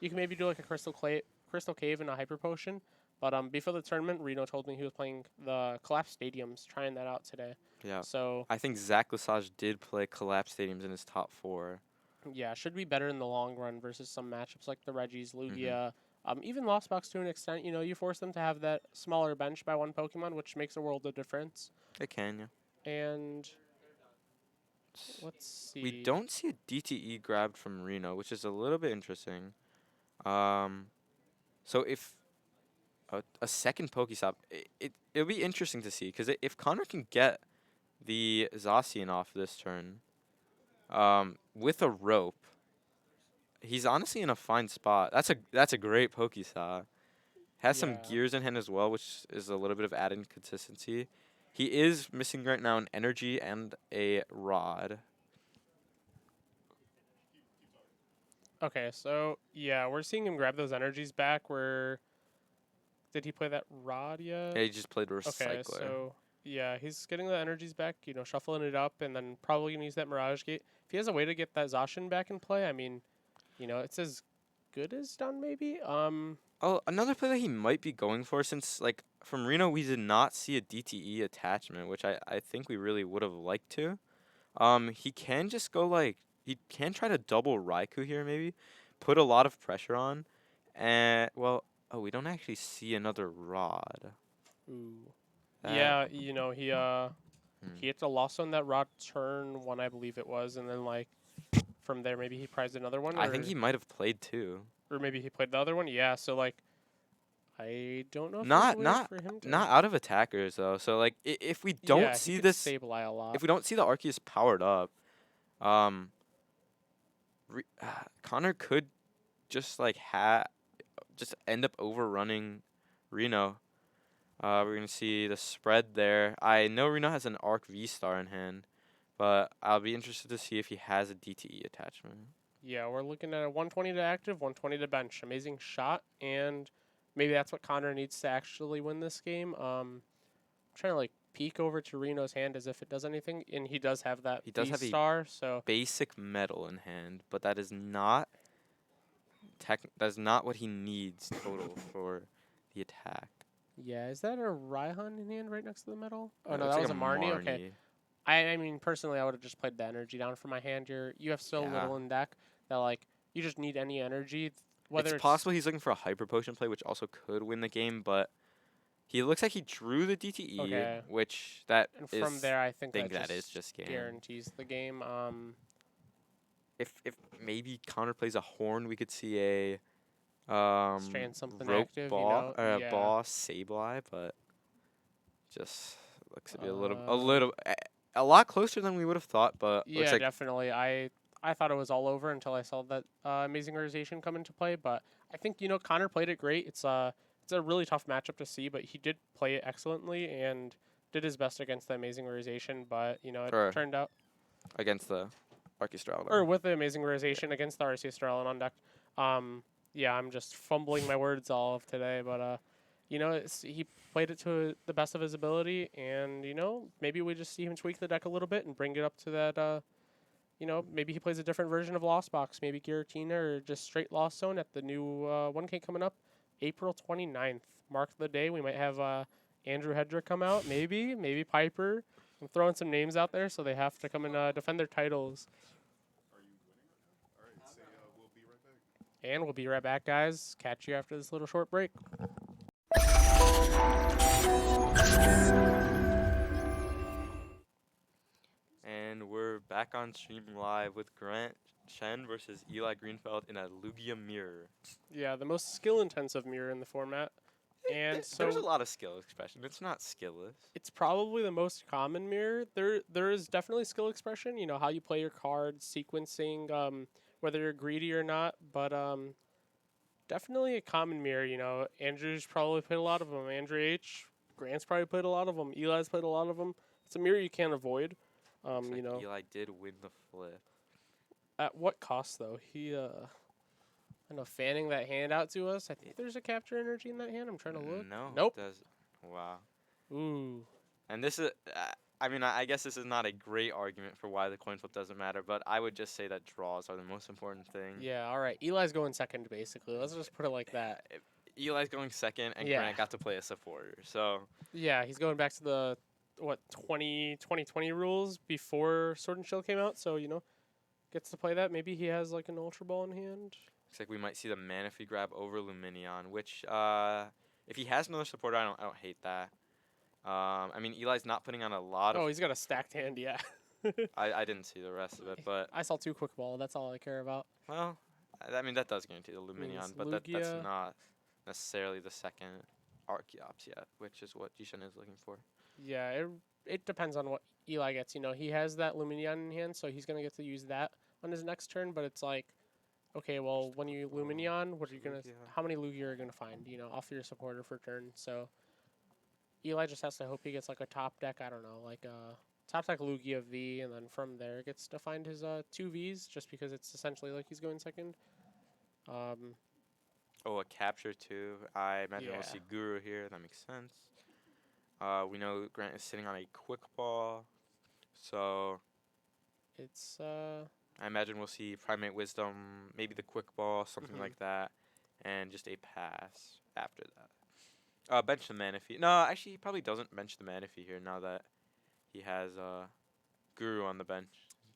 You can maybe do like a Crystal Cave and a Hyper Potion, but before the tournament, Reno told me he was playing the Collapse Stadiums, trying that out today.
Yeah.
So
I think Zach Lesage did play Collapse Stadiums in his top 4.
yeah, should be better in the long run versus some matchups like the Regis, Lugia, even Lost Box to an extent. You force them to have that smaller bench by one Pokemon, which makes a world of difference.
It can, yeah.
And let's see.
We don't see a DTE grabbed from Reno, which is a little bit interesting. So if a second Pokestop, it'll be interesting to see because if Connor can get the Zacian off this turn. With a rope. He's honestly in a fine spot. That's a great Pokestop. Has some
Yeah.
gears in hand as well, which is a little bit of added consistency. He is missing right now an energy and a rod.
Okay, so yeah, we're seeing him grab those energies back. Where did he play that rod yet?
Yeah, he just played
Okay,
Recycler.
so yeah, he's getting the energies back. You know, shuffling it up, and then probably gonna use that Mirage Gate. If he has a way to get that Zacian back in play, I mean, you know, it's as good as done maybe.
Oh, another play that he might be going for, since like from Reno we did not see a DTE attachment, which I think we really would have liked to. He can just go like he can try to double Raikou here maybe, put a lot of pressure on, and well, oh, we don't actually see another rod.
Ooh.
That-
Yeah, you know,
Hmm.
he hit a loss on that rod turn one, I believe it was, and then like from there maybe he prized another one.
I think he might have played two.
or maybe he played the other one. Yeah, so like I don't know. If
Not
there's a way
not
for him to
not out of attackers though. So like if we don't
yeah, he
see
could
this,
Sableye a lot.
if we don't see the Arceus powered up, um, Connor could just like just end up overrunning Reno. We're gonna see the spread there. I know Reno has an Arc V-Star in hand, but I'll be interested to see if he has a DTE attachment.
Yeah, we're looking at a 120 to active, 120 to bench. Amazing shot, and maybe that's what Connor needs to actually win this game. I'm trying to like peek over to Reno's hand as if it does anything, and he does have that
He does have a
V-Star, so
Basic metal in hand, but that is not that's not what he needs total for the attack.
yeah. Is that a Raihan in hand right next to the metal? Oh
It
no,
looks
that
like
was a Marnie. Okay.
Marnie.
I mean, personally, I would have just played the energy down for my hand. You have so
Yeah.
little in deck that like you just need any energy. Whether
It's possible he's looking for a Hyper Potion play, which also could win the game, but he looks like he drew the DTE,
Okay.
which that
and
is
from there, I think
that is just game.
guarantees the game.
If maybe Connor plays a horn, we could see a
Strand something
rope
active, you
ball
know,
or a
yeah.
boss Sableye, but just looks to be a
Uh,
little a lot closer than we would have thought. But looks
Yeah,
like
definitely. I thought it was all over until I saw that amazing realization come into play. But I think Connor played it great. It's a really tough matchup to see, but he did play it excellently and did his best against the amazing realization. But it
Or-
turned out,
against the Arceus
or with the amazing realization against the Arceus Strelin on deck. Yeah, I'm just fumbling my words all of today, but he played it to the best of his ability, and maybe we just see him tweak the deck a little bit and bring it up to that. Maybe he plays a different version of Lost Box, maybe Giratina or just straight Lost Zone at the new 1K coming up, April 29th. Mark the day. We might have Andrew Hedrick come out, maybe Piper. I'm throwing some names out there, so they have to come and defend their titles.
Are you winning right now? All right, say we'll be right back.
And we'll be right back, guys. Catch you after this little short break.
And we're back on stream live with Grant Chen versus Eli Greenfeld in a Lugia mirror.
Yeah, the most skill-intensive mirror in the format. And so
There's a lot of skill expression. It's not skillless.
it's probably the most common mirror. There is definitely skill expression, how you play your cards, sequencing, whether you're greedy or not, but definitely a common mirror, Andrew's probably played a lot of them. Andrew H, Grant's probably played a lot of them. Eli's played a lot of them. It's a mirror you can't avoid.
Looks like Eli did win the flip.
At what cost though? He fanning that hand out to us. I think there's a capture energy in that hand. I'm trying to look.
No.
Nope.
Wow.
Ooh.
And this is, I guess this is not a great argument for why the coin flip doesn't matter, but I would just say that draws are the most important thing.
Yeah, all right. Eli's going second, basically. Let's just put it like that.
Eli's going second, and
Yeah.
Grant got to play a supporter. So
Yeah, he's going back to the, 2020 rules before Sword and Shield came out, so, gets to play that. Maybe he has, like, an Ultra Ball in hand.
looks like we might see the Manaphy grab over Luminion, which, if he has another supporter, I don't hate that. Eli's not putting on a lot of.
Oh, he's got a stacked hand, yeah.
I didn't see the rest of it, but
I saw 2 Quick Ball. That's all I care about.
well, that does guarantee the Luminion,
it's
but that's
Lugia.
not necessarily the second Archeops yet, which is what Jishin is looking for.
Yeah, it depends on what Eli gets. You know, he has that Lumineon in hand, so he's gonna get to use that on his next turn. But it's like, okay, well, when you Lumineon, what are you gonna?
Lugia.
How many Lugia are you gonna find? You know, off your supporter for turn. So Eli just has to hope he gets like a top deck. I don't know, like a top deck Lugia V, and then from there gets to find his 2 Vs, just because it's essentially like he's going second. Um,
Oh, a capture too. I imagine we'll
yeah,
see Guru here. That makes sense. We know Grant is sitting on a quick ball, so
it's
I imagine we'll see Primate Wisdom, maybe the quick ball, something
mhm.
like that, and just a pass after that. Bench the Manaphy. No, actually, he probably doesn't bench the Manaphy here now that he has Guru on the bench.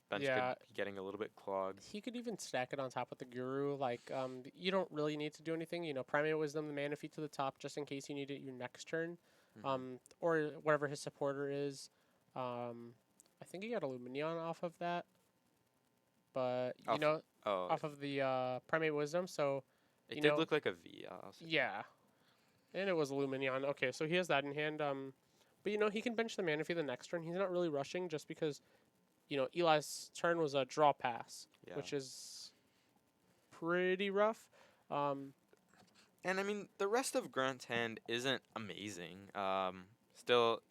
Bench could
Yeah,
be getting a little bit clogged.
he could even stack it on top of the Guru. Like, you don't really need to do anything. You know, Primate Wisdom, the Mana Feet to the top, just in case you need it your next turn.
Mhm.
Or whatever his supporter is. I think he got a Luminion off of that. But, you
Off,
know,
oh,
off of the Primate Wisdom. So,
it
you
did
know,
look like a V. I'll say.
yeah. And it was a Luminion. Okay, so he has that in hand. But, you know, he can bench the Mana Feet the next turn. He's not really rushing just because, you know, Eli's turn was a draw pass,
Yeah.
which is pretty rough. Um,
And I mean, the rest of Grant's hand isn't amazing. Still,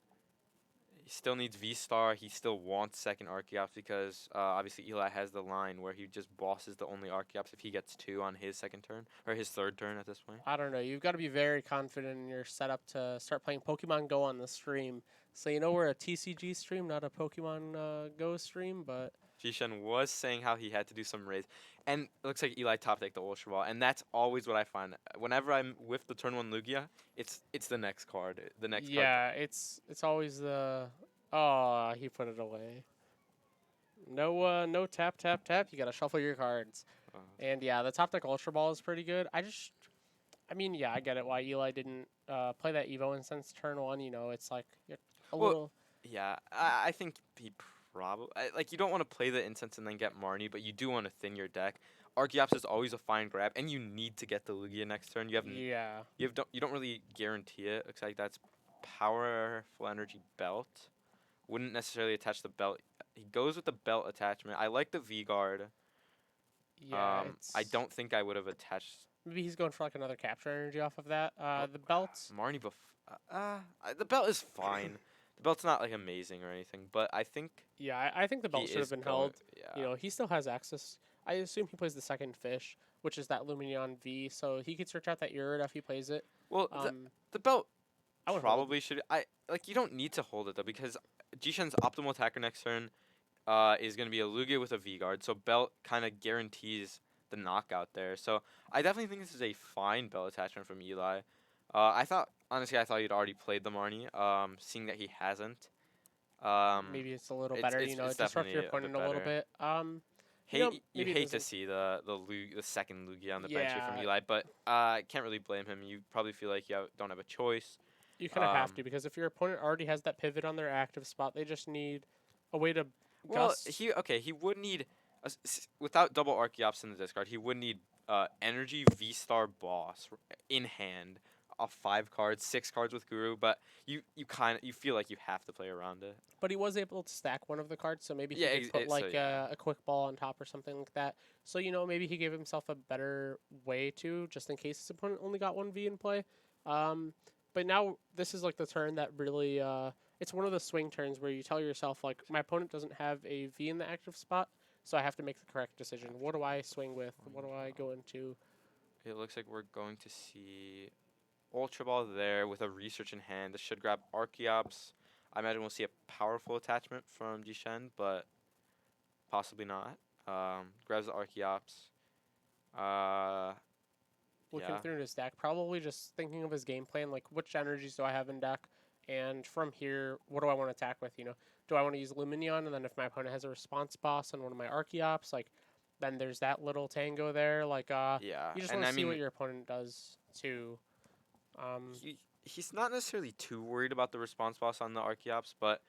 he still needs V Star. He still wants second Archeops because obviously Eli has the line where he just bosses the only Archeops if he gets 2 on his second turn or his third turn at this point.
I don't know. You've got to be very confident in your setup to start playing Pokemon Go on the stream. So you know we're a TCG stream, not a Pokemon Go stream, but
Jishan was saying how he had to do some raids, and it looks like Eli top decked the Ultra Ball, and that's always what I find. Whenever I'm with the turn 1 Lugia, it's the next card. The next card.
yeah, it's always the oh he put it away. No tap tap tap. You got to shuffle your cards,
Uh,
and yeah, the top deck Ultra Ball is pretty good. I mean, yeah, I get it why Eli didn't play that Evo instance turn 1. You know, it's like you're a
well,
little.
yeah, I think he probably like you don't want to play the incense and then get Marnie, but you do want to thin your deck. Archeops is always a fine grab, and you need to get the Lugia next turn.
Yeah.
You don't really guarantee it. Looks like that's powerful energy belt. Wouldn't necessarily attach the belt. He goes with the belt attachment. I like the V guard.
Yeah,
I
it's
don't think I would have attached
maybe he's going for like another capture energy off of that. The belts.
Marnie the belt is fine. The belt's not like amazing or anything, but I think
Yeah, I think the
he
belt should have
is
been
going.
held.
Yeah.
You know, he still has access. I assume he plays the second fish, which is that Lumineon V, so he could search out that Irid if he plays it.
Well,
Um,
the belt
I would hold.
probably should. I like you don't need to hold it though because Jishen's optimal attacker next turn is going to be a Lugia with a V guard, so belt kind of guarantees the knockout there. So I definitely think this is a fine belt attachment from Eli. I thought he'd already played the Marnie. Seeing that he hasn't,
Maybe it's a little
it's
better.
it's,
You know,
it's
disrupt your
definitely a bit
opponent a little
better.
bit. You know,
You
maybe it
hate to
doesn't.
see the second Lugia on the bench here from
Yeah,
Eli, but can't really blame him. You probably feel like don't have a choice.
you kind of have to because if your opponent already has that pivot on their active spot, they just need a way to
Well,
gust.
he would need without double Archeops in the discard, he would need Energy V Star Boss in hand, off 5 cards, 6 cards with Guru, but you feel like you have to play around it.
But he was able to stack one of the cards, so maybe he
Yeah,
could put like
yeah.
a quick ball on top or something like that. So you know, maybe he gave himself a better way to, just in case his opponent only got one V in play. But now this is like the turn that really, it's one of the swing turns where you tell yourself like, my opponent doesn't have a V in the active spot, so I have to make the correct decision. What do I swing with? What do I go into?
It looks like we're going to see Ultra Ball there with a research in hand. This should grab Archeops. I imagine we'll see a powerful attachment from Jishen, but possibly not. Grabs the Archeops.
Looking
Yeah.
through his deck, probably just thinking of his game plan, like which energies do I have in deck, and from here, what do I want to attack with? You know, do I want to use Lumineon, and then if my opponent has a response boss on one of my Archeops, like, then there's that little tango there. Like,
Yeah,
you just
and
want
I
to see what
mean,
your opponent does too.
he's not necessarily too worried about the response boss on the Archeops, but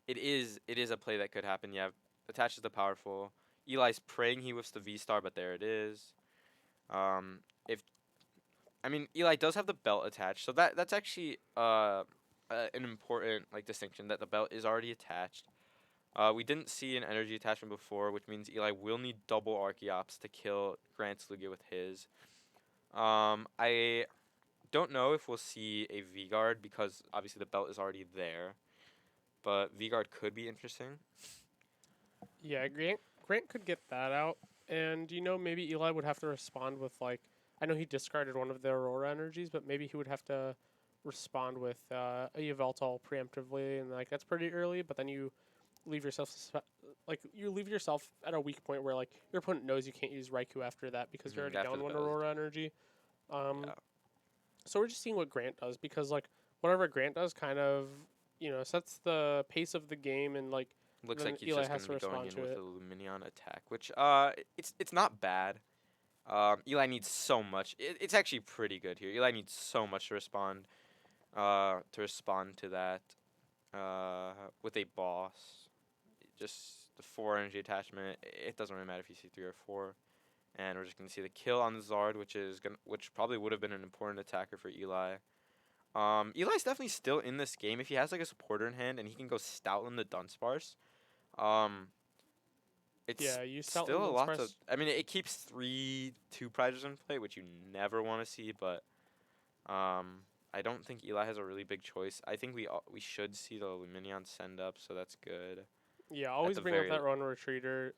it is a play that could happen. Yeah, attaches the powerful. Eli's praying he whiffs the V Star, but there it is. If I mean Eli does have the belt attached, so that's actually an important like distinction that the belt is already attached. We didn't see an energy attachment before, which means Eli will need double Archeops to kill Grant's Lugia with his. I don't know if we'll see a V-Guard because obviously the belt is already there, but V-Guard could be interesting.
Yeah, Grant could get that out, and maybe Eli would have to respond with like, I know he discarded one of the Aurora energies, but maybe he would have to respond with a Yveltal preemptively, and like that's pretty early. But then you leave yourself at a weak point where like your opponent knows you can't use Raikou after that because you're already
After
down
the
one
belt is-
Aurora energy.
Yeah.
So we're just seeing what Grant does because like whatever Grant does kind of sets the pace of the game, and like
Looks
then
like he's
Eli
just
has
going
to
to be going
respond
in
to
with
it.
a Luminion attack, which it's not bad. Eli needs so much. It's actually pretty good here. Eli needs so much to respond to that with a boss. Just the 4 energy attachment. It doesn't really matter if you see 3 or 4. And we're just gonna see the kill on the Zard, which probably would have been an important attacker for Eli. Eli's definitely still in this game if he has like a supporter in hand and he can go Stoutland the Dunsparce. It's
Yeah, you
still a
Stoutland
lot to.
Dunsparce.
I mean, it keeps 3 2-prizes in play, which you never want to see. But I don't think Eli has a really big choice. I think we should see the Luminion send up, so that's good.
Yeah, always
the
bring up
very
that run retreater.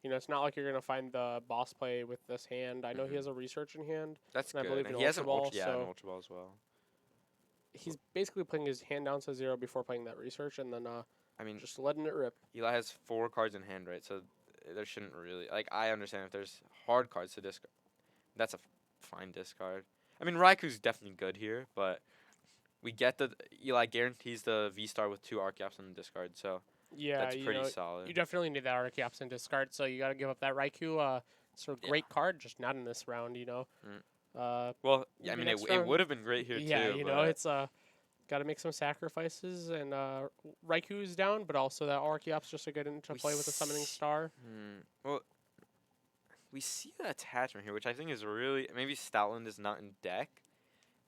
It's not like you're gonna find the boss play with this hand. I know he
Mhm.
has a research in hand.
That's
And I
good.
believe
And
an
he has an
Ultra Ball,
an
so-
Ultra Ball as well.
He's basically putting his hand down to 0 before playing that research, and then
I mean,
just letting it rip.
Eli has 4 cards in hand, right? So there shouldn't really I understand if there's hard cards to discard. That's a fine discard. I mean, Raikou's definitely good here, but we get the Eli guarantees the V star with 2 Archeops in the discard, so
Yeah,
that's pretty solid.
you definitely need that Archeops in discard, so you got to give up that Raikou. It's a
Yeah.
great card, just not in this round.
Well, yeah, I
maybe
mean,
next
it
round-
would have been great here
yeah,
too. But
it's got to make some sacrifices, and Raikou's down, but also that Archeops just a good into
We
play with the Summoning
s-
Star.
well, we see the attachment here, which I think is really maybe Stoutland is not in deck,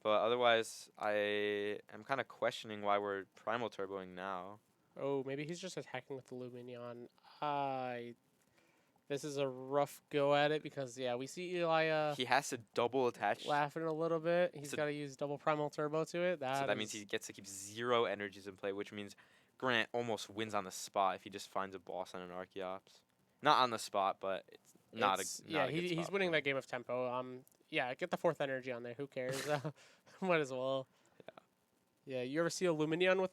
but otherwise I am kind of questioning why we're Primal Turboing now.
Oh, maybe he's just attacking with the Luminion. This is a rough go at it because we see Eli
He has to double attach,
laughing a little bit. He's
So-
got to use double Primal Turbo to it.
so that means he gets to keep 0 energies in play, which means Grant almost wins on the spot if he just finds a boss on an Archeops. Not on the spot, but it's not a good
he's
spot
winning
for him.
that game of tempo. Get the 4th energy on there. Who cares? Might as well. Yeah, you ever see a Luminion with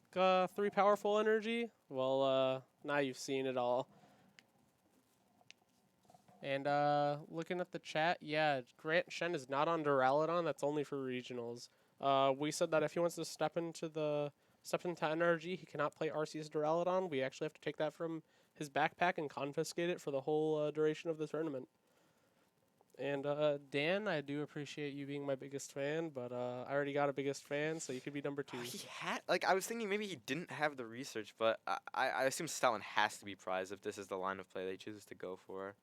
3 powerful energy? Well, now you've seen it all. And looking at the chat, Grant Shen is not on Duraludon. That's only for regionals. We said that if he wants to step into NRG, he cannot play Arceus Duraludon. We actually have to take that from his backpack and confiscate it for the whole duration of the tournament. And Dan, I do appreciate you being my biggest fan, but I already got a biggest fan, so you could be number 2.
He had I was thinking maybe he didn't have the research, but I assume Stoutland has to be prized if this is the line of play they choose to go for.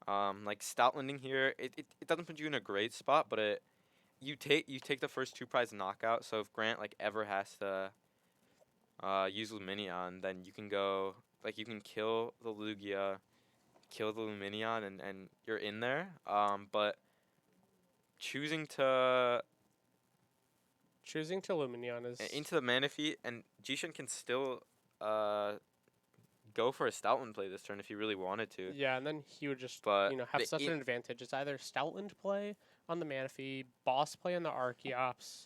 Like Stoutlanding here, it doesn't put you in a great spot, but you take the first 2 prize knockout. So if Grant ever has to use Luminion, then you can go you can kill the Lugia, kill the Luminion, and you're in there. But choosing to
Luminion is
into the Manaphy, and Jishin can still go for a Stoutland play this turn if he really wanted to.
yeah, and then he would just
But
have
the
such an advantage. It's either Stoutland play on the Manaphy, Boss play on the Archeops.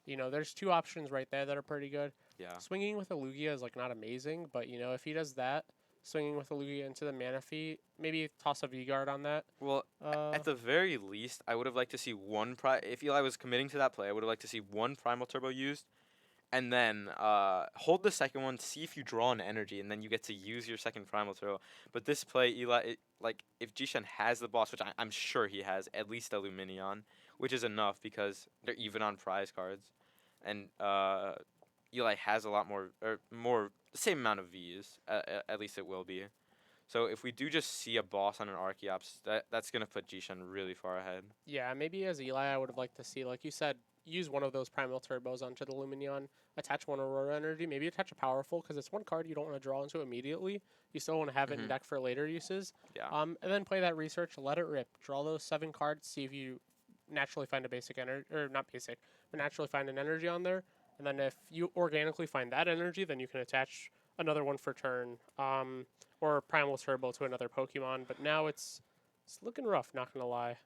There's 2 options right there that are pretty good.
Yeah.
Swinging with a Lugia is not amazing, but if he does that, swinging with a Lugia into the Manaphy, maybe toss a V-Guard on that.
Well, at the very least, I would have liked to see one if Eli was committing to that play, I would have liked to see 1 Primal Turbo used, and then hold the second one, see if you draw an energy, and then you get to use your second Primal Turbo. But this play, Eli, if Jishan has the boss, which I'm sure he has, at least a Luminion, which is enough because they're even on prize cards, and Eli has a lot more, the same amount of Vs, at least it will be. So if we do just see a boss on an Archeops, that's going to put Jishan really far ahead.
Yeah, maybe as Eli, I would have liked to see, like you said, use one of those Primal Turbos onto the Lumineon, attach one Aurora Energy, maybe attach a Powerful, because it's one card you don't want to draw into immediately. You still want to have it in
Mhm.
deck for later uses.
Yeah.
And then play that research, let it rip. Draw those 7 cards, see if you naturally find a basic energy, or not basic, but naturally find an energy on there. And then if you organically find that energy, then you can attach another one for turn, or Primal Turbo to another Pokemon. But now it's looking rough, not gonna lie.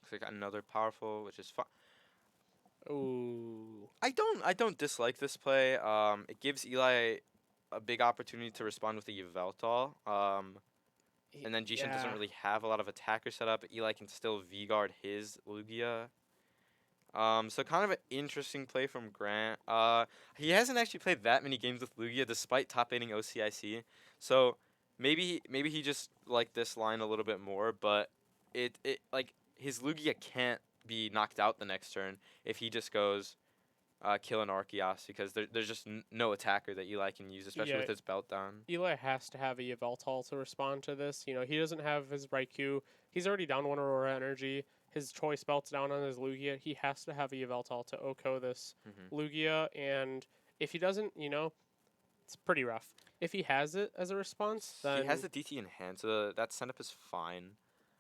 Looks like another powerful, which is fun.
Ooh.
I don't dislike this play. It gives Eli a big opportunity to respond with the Yveltal. And then Jishin doesn't really have a lot of attacker setup, but Eli can still V-guard his Lugia. So kind of an interesting play from Grant. He hasn't actually played that many games with Lugia despite top 8ing OCIC. So maybe he just liked this line a little bit more, but it like his Lugia can't be knocked out the next turn if he just goes kill an Arceus because there's just no attacker that Eli can use, especially
Yeah.
with his belt down.
Eli has to have a Yveltal to respond to this. You know, he doesn't have his Raikou. He's already down 1 Aurora Energy. His choice belt's down on his Lugia. He has to have a Yveltal to OHKO this Lugia. And if he doesn't, you know, it's pretty rough. If he has it as a response, then...
He has the DT in hand, so that setup is fine.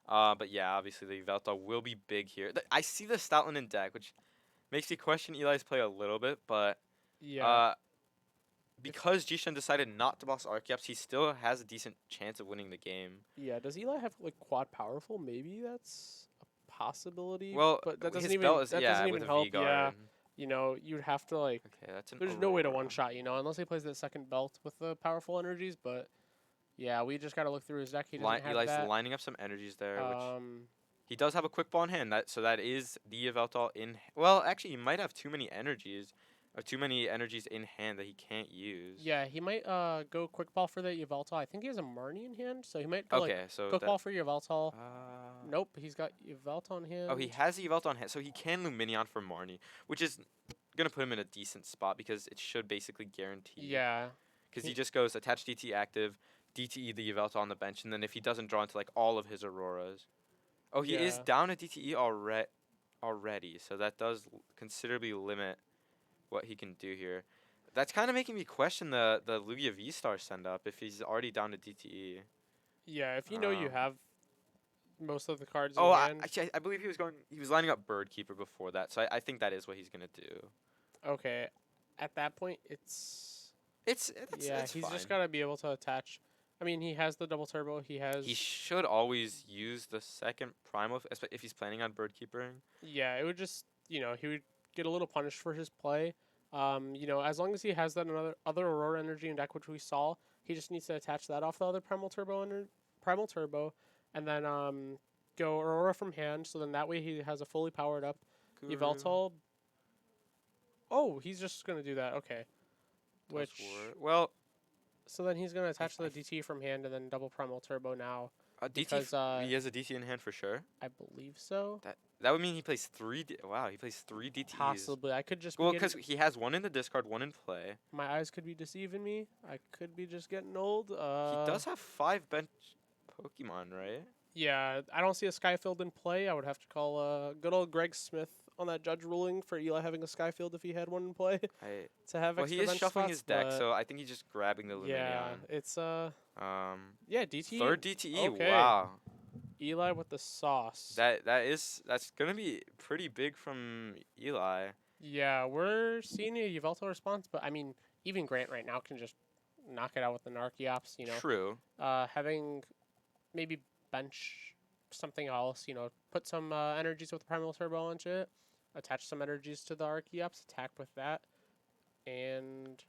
But yeah, obviously the Yveltal will be big here. I see the Stoutland in deck, which makes me question Eli's play a little bit, but
yeah.
because Jishin decided not to boss Arceus, he still has a decent chance of winning the game.
Yeah, does Eli have, like, quad powerful? Maybe that's a possibility.
Well,
but that doesn't
his
even,
belt is,
that
yeah,
doesn't even
with a
help.
V-guard.
Yeah. You know, you'd have to, like...
Okay, that's an
There's no way to
Aurora.
one-shot, you know, unless he plays the second belt with the powerful energies, but yeah, we just got to look through his deck. He doesn't have
Eli's
that.
lining up some energies there, which
Um,
he does have a quick ball in hand. So that is the Yveltal in... Well, actually, he might have too many energies in hand that he can't use.
yeah, he might go quick ball for the Yveltal. I think he has a Marnie in hand, so he might go
Okay, so
quick
that...
ball for Yveltal. Nope, he's got Yveltal in hand.
Oh, he has the Yveltal on hand, so he can Luminion for Marnie, which is gonna put him in a decent spot because it should basically guarantee.
Yeah.
Because he just goes attach DT active, DTE the Yveltal on the bench, and then if he doesn't draw into like all of his Auroras. Oh, he is
Yeah.
down a DTE already, so that does considerably limit what he can do here. That's kind of making me question the Lugia V-Star send up if he's already down to DTE.
Yeah, if you know you
Um,
have most of the cards
Oh,
in hand.
actually, I believe he was lining up Bird Keeper before that, so I think that is what he's gonna do.
Okay, at that point, it's
It's
he's
fine.
just got to be able to attach. I mean, he has the double turbo. He has.
He should always use the second Primal if he's planning on Bird Keepering.
Yeah, it would just, you know, he would get a little punished for his play. You know, as long as he has that other Aurora Energy in deck, which we saw, he just needs to attach that off the other Primal Turbo and then go Aurora from hand. So then that way he has a fully powered up Yveltal. Oh, he's just gonna do that. Okay. Which
well,
so then he's gonna attach the DT from hand and then double Primal Turbo now.
DT
Because,
he has a DT in hand for sure.
I believe so.
That would mean he plays wow, he plays 3 DTs.
Possibly. I could just
Well,
be
because he has one in the discard, one in play.
my eyes could be deceiving me. I could be just getting old.
He does have 5 bench Pokemon, right?
Yeah, I don't see a Skyfield in play. I would have to call good old Greg Smith on that judge ruling for Eli having a Skyfield if he had one in play to have.
Well,
extra
he is
bench
shuffling
spots,
his deck,
but
so I think he's just grabbing the Luminion.
yeah, it's yeah, DT.
Third DTE.
Okay.
Wow.
Eli with the sauce.
That's gonna be pretty big from Eli.
Yeah, we're seeing a Yveltal response, but I mean, even Grant right now can just knock it out with the Arceus. You know,
True.
having maybe bench something else. You know, put some energies with Primal Turbo into it. Attach some energies to the Arceus. Attack with that, and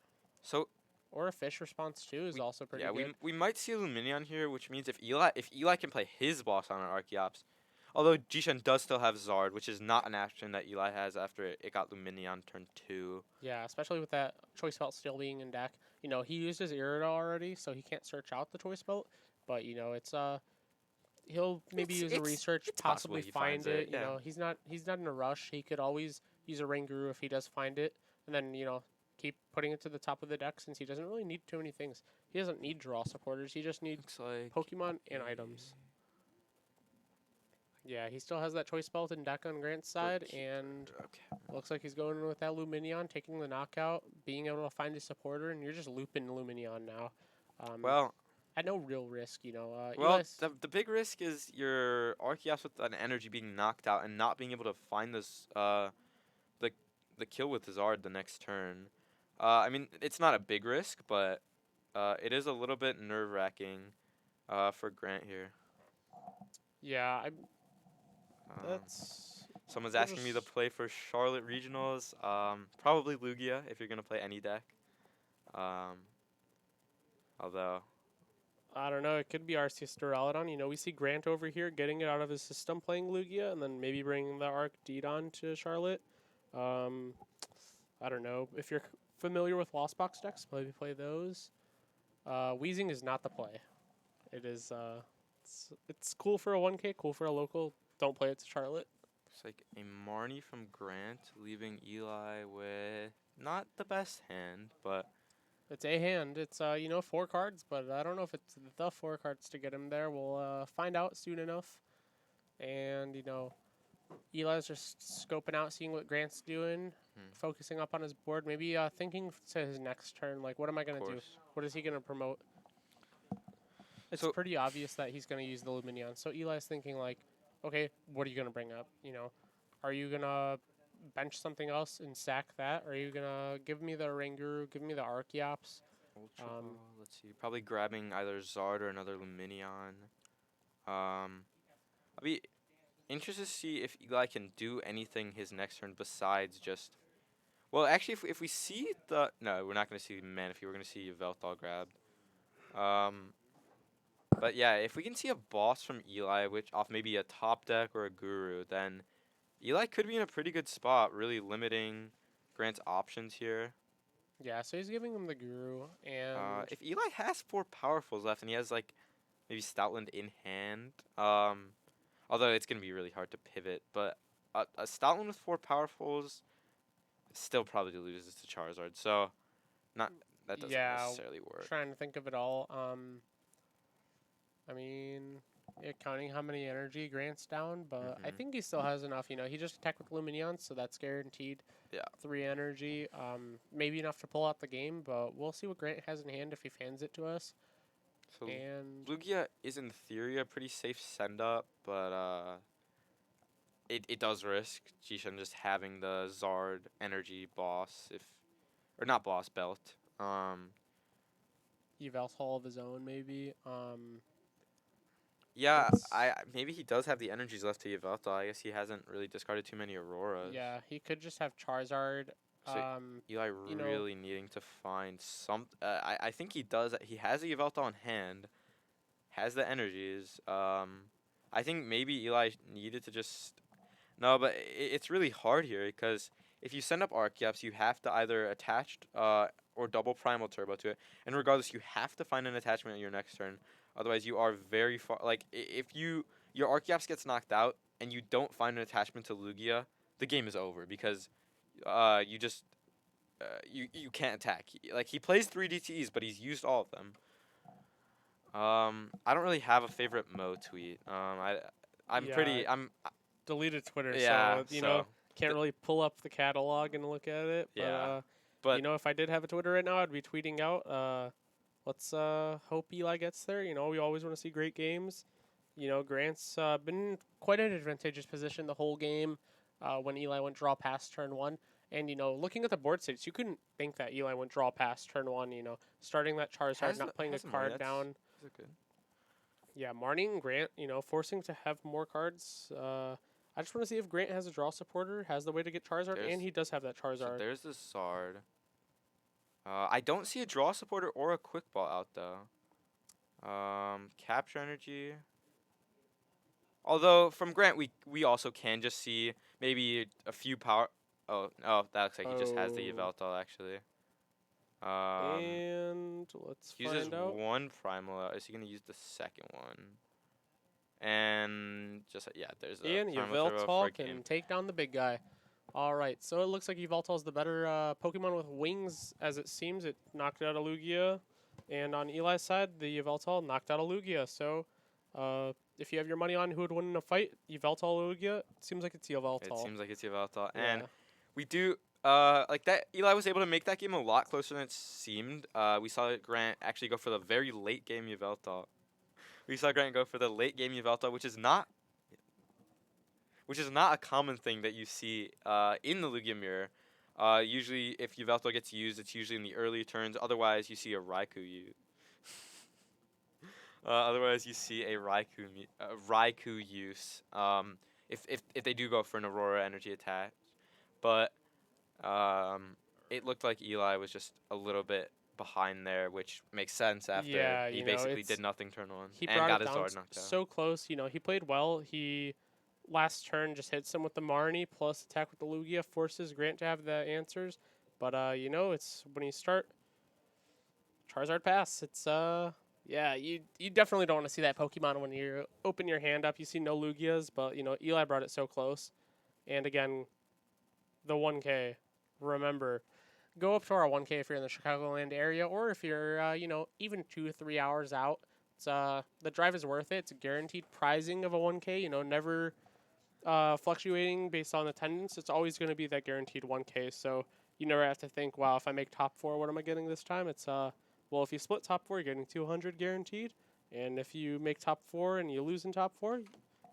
So
or a fish response too is also pretty
yeah,
good.
we might see a Luminion here, which means if Eli can play his boss on an Archeops, although Jishin does still have Zard, which is not an action that Eli has after it got Luminion turn 2.
Yeah, especially with that choice belt still being in deck. You know, he used his Irida already, so he can't search out the choice belt. But you know, it's he'll maybe use a research,
it's possible
possibly
he
find
finds
it.
it,
You
yeah.
know, he's not in a rush. He could always use a Ranguru if he does find it, and then you know keep putting it to the top of the deck since he doesn't really need too many things. He doesn't need draw supporters. He just needs
Looks like
Pokemon and items. Yeah, he still has that choice belt in deck on Grant's side, and
Okay.
looks like he's going with that Luminion, taking the knockout, being able to find a supporter, and you're just looping Luminion now.
Well,
At no real risk, you know.
well,
Eli's,
the big risk is your Arceus with an energy being knocked out and not being able to find this the the kill with Zard the next turn. I mean, it's not a big risk, but it is a little bit nerve-wracking for Grant here.
yeah,
Um,
that's.
Someone's
We'll
asking me to
just.
play for Charlotte Regionals. Probably Lugia if you're gonna play any deck. Um, although,
I don't know. It could be Arceus Duraludon. You know, we see Grant over here getting it out of his system playing Lugia, and then maybe bringing the Arc Deedon to Charlotte. I don't know. If you're familiar with Lost Box decks, maybe play those. Weezing is not the play. It is. It's cool for a 1K, cool for a local. Don't play it to Charlotte.
it's like a Marnie from Grant, leaving Eli with not the best hand, but
It's a hand. It's 4 cards, but I don't know if it's the 4 cards to get him there. We'll find out soon enough. And Eli's just scoping out, seeing what Grant's doing, focusing up on his board, maybe thinking to his next turn, like, what am I
of
gonna do?
course.
What is he gonna promote? It's
So-
pretty obvious that he's gonna use the Luminion. So Eli's thinking like, okay, what are you gonna bring up? Are you gonna bench something else and sack that? Are you gonna give me the Ranguru, give me the Archeops?
Ultra Ball, let's see. Probably grabbing either Zard or another Luminion. I'll be interested to see if Eli can do anything his next turn besides just. Well, actually, if we see the no, we're not gonna see Manaphy. We're gonna see Yveltal grabbed. But yeah, if we can see a boss from Eli, which off maybe a top deck or a Guru, then Eli could be in a pretty good spot, really limiting Grant's options here.
Yeah, so he's giving him the Guru, and
If Eli has 4 powerfuls left and he has like maybe Stoutland in hand, although it's gonna be really hard to pivot, but a Stoutland with 4 powerfuls still probably loses to Charizard, so not that doesn't
Yeah,
necessarily work.
trying to think of it all. I mean, counting how many energy Grant's down, but I
Mhm.
think he still has enough. He just attacked with Luminion, so that's guaranteed.
Yeah.
3 energy. Maybe enough to pull out the game, but we'll see what Grant has in hand if he fans it to us.
So
And
Lugia is in theory a pretty safe send up, but it does risk Jishan just having the Zard energy boss or not boss belt.
Yveltal of his own, maybe.
Yeah,
That's-
maybe he does have the energies left to Yveltal. I guess he hasn't really discarded too many Auroras.
Yeah, he could just have Charizard.
So Eli
know-
really needing to find some. I think he does. He has a Yveltal in hand, has the energies. I think maybe Eli needed to just. No, but it's really hard here because if you send up Archeops, you have to either attach or double Primal Turbo to it, and regardless, you have to find an attachment on your next turn. Otherwise, you are very far. Like if your Archeops gets knocked out and you don't find an attachment to Lugia, the game is over because you just you can't attack. Like he plays 3 DTEs, but he's used all of them. I don't really have a favorite Mo tweet. I'm
Yeah,
pretty.
Deleted Twitter,
Yeah.
so can't really pull up the catalog and look at it. But,
Yeah, but
if I did have a Twitter right now, I'd be tweeting out. Let's hope Eli gets there. We always want to see great games. Grant's been in quite an advantageous position the whole game when Eli went draw past turn 1. And, looking at the board states, you couldn't think that Eli went draw past turn 1, starting that Charizard, not playing a
has Marnie,
card
that's-
down.
those are good.
Yeah, Marnie and Grant, forcing to have more cards. I just want to see if Grant has a draw supporter, has the way to get Charizard,
There's-
and he does have that
So
Charizard.
there's the Zard. I don't see a draw supporter or a quick ball out though. Capture energy. Although from Grant we also can just see maybe a few power. Oh, that looks like he just has the
Oh.
Yveltal actually.
And let's
He uses
find out.
1 primal. Is he gonna use the second one? And just yeah, there's a
And
primal turbo for
Yveltal
a game.
can take down the big guy. All right, so it looks like Yveltal's the better Pokemon with wings, as it seems. It knocked out a Lugia, and on Eli's side, the Yveltal knocked out a Lugia. So If you have your money on who would win in a fight, Yveltal Lugia, it seems like it's
It
Yveltal.
seems like it's Yveltal.
Yeah.
And we do like that. Eli was able to make that game a lot closer than it seemed. We saw Grant actually go for the very late game Yveltal. We saw Grant go for the late game Yveltal, which is not a common thing that you see in the Lugia mirror. Usually, if Yveltal gets used, it's usually in the early turns. Otherwise, you see a Raikou use. Otherwise, you see a Raikou use. If they do go for an Aurora energy attack, but it looked like Eli was just a little bit behind there, which makes sense after
Yeah,
he
you know,
basically
it's
did nothing turn one
he
and
brought
got
it
his
down
Zard knocked out.
so close. You know, he played well. He last turn just hits him with the Marnie plus attack with the Lugia, forces Grant to have the answers. But you know, it's when you start Charizard Pass. It's yeah, you definitely don't want to see that Pokemon when you open your hand up. You see no Lugias, but you know Eli brought it so close. And again, the 1K. Remember, go up to our 1K if you're in the Chicagoland area, or if you're you know even 2 or 3 hours out. It's the drive is worth it. It's a guaranteed prizing of a 1K. You know, never fluctuating based on attendance. It's always going to be that guaranteed 1K. So you never have to think, wow, if I make top four, what am I getting this time? It's well, if you split top four, you're getting 200 guaranteed, and if you make top four and you lose in top four,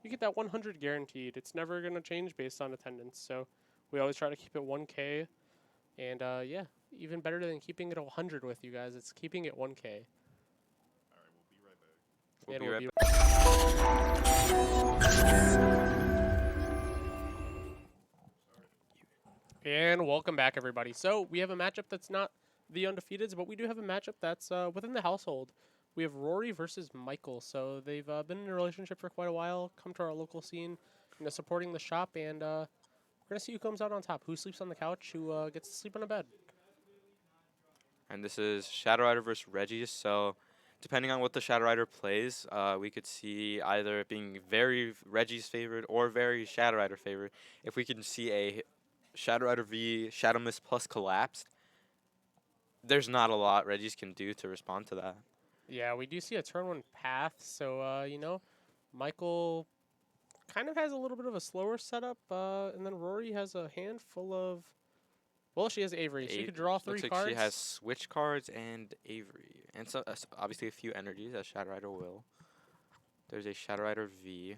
you get that 100 guaranteed. It's never going to change based on attendance. So we always try to keep it 1K, and yeah, even better than keeping it 100 with you guys, it's keeping it 1K.
All right, we'll be right back.
We'll
And
be
we'll
right
be And welcome back, everybody. So we have a matchup that's not the undefeateds, but we do have a matchup that's within the household. We have Rory versus Michael. So they've been in a relationship for quite a while. Come to our local scene, you know, supporting the shop, and we're gonna see who comes out on top. Who sleeps on the couch? Who gets to sleep on a bed?
And this is Shadow Rider versus Regi. So, depending on what the Shadow Rider plays, we could see either it being very Regi's favored or very Shadow Rider favored. If we can see a Shadow Rider v Shadow Mist plus collapsed, there's not a lot Regi's can do to respond to that.
Yeah, we do see a turn one path. So you know, Michael kind of has a little bit of a slower setup, and then Rory has a handful of. Well, she has Avery. She could draw three
Looks like
cards.
she has Switch cards and Avery. And so obviously a few energies, as Shadow Rider will. There's a Shadow Rider V.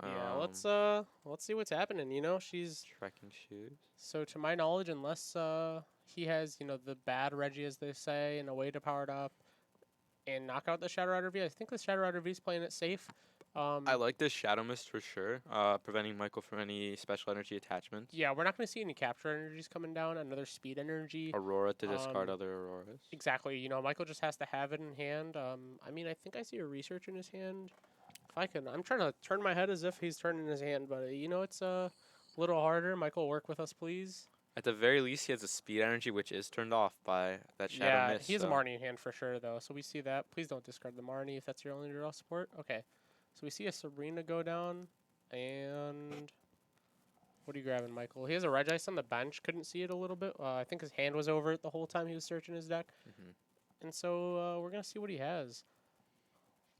Yeah, let's see what's happening. You know, she's
Trekking shoes.
so to my knowledge, unless he has you know the bad Regi as they say and a way to power it up and knock out the Shadow Rider V. I think the Shadow Rider V is playing it safe.
I like this Shadow Mist for sure, preventing Michael from any special energy attachments.
Yeah, we're not going to see any capture energies coming down. Another speed energy.
Aurora to discard
Um,
other Auroras.
Exactly. You know, Michael just has to have it in hand. I mean, I think I see a research in his hand. If I can, I'm trying to turn my head as if he's turning his hand, but you know, it's a little harder. Michael, work with us, please.
At the very least, he has a speed energy, which is turned off by that Shadow
Yeah,
Mist.
he has a
so-
Marnie in hand for sure, though. So we see that. Please don't discard the Marnie if that's your only draw support. Okay. So we see a Serena go down, and what are you grabbing, Michael? He has a Regice on the bench. Couldn't see it a little bit. I think his hand was over it the whole time he was searching his deck.
Mhm.
And so we're gonna see what he has.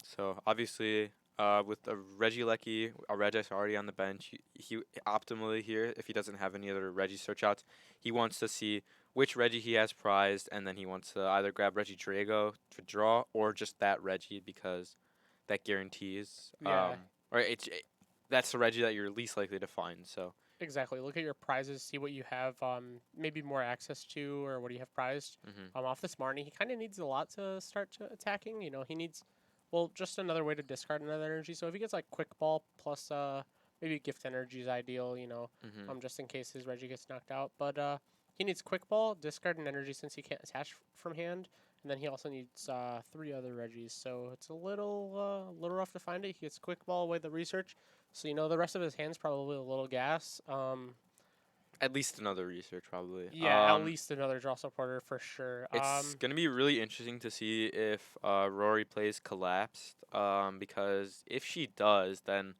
So obviously, with a Regieleki, a Regis already on the bench, he optimally here, if he doesn't have any other Regi search outs, he wants to see which Regi he has prized, and then he wants to either grab Regi Drago to draw or just that Regi because that guarantees.
Yeah.
Or that's the Regi that you're least likely to find. So
Exactly. Look at your prizes, see what you have maybe more access to or what do you have prized.
mhm.
Off this Marnie, he kind of needs a lot to start to attacking. You know, he needs, well, just another way to discard another energy. So if he gets like Quick Ball plus maybe Gift Energy is ideal, you know,
Mhm.
just in case his Regi gets knocked out. But he needs Quick Ball, discard an energy since he can't attach from hand. And then he also needs 3 other Regis. So it's a little rough to find it. He gets Quick Ball away the research. So, you know, the rest of his hand's probably a little gas.
At least another research, probably.
Yeah, at least another draw supporter for sure.
It's gonna be really interesting to see if Rory plays collapsed. Because if she does, then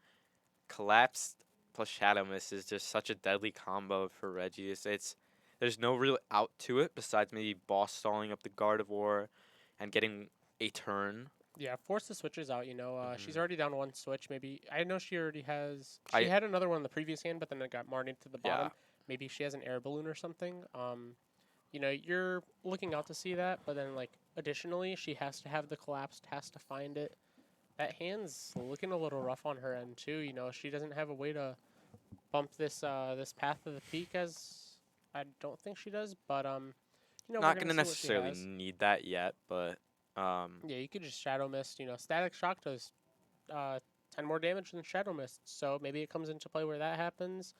collapsed plus Shadow Mist is just such a deadly combo for Reggie. It's there's no real out to it besides maybe boss stalling up the Gardevoir and getting a turn.
Yeah, force the switches out. You know, she's
Mhm.
already down one switch. Maybe I know she already has.
I
She had another one in the previous hand, but then it got marred to the
yeah.
bottom. Maybe she has an air balloon or something. You know, you're looking out to see that, but then like additionally, she has to have the collapsed, has to find it. That hand's looking a little rough on her end too. You know, she doesn't have a way to bump this path to the peak as I don't think she does, but you know, we're
Not
gonna
gonna
see what she
necessarily
has.
need that yet, but
Yeah, you could just Shadow Mist. You know, Static Shock does uh, 10 more damage than Shadow Mist, so maybe it comes into play where that happens.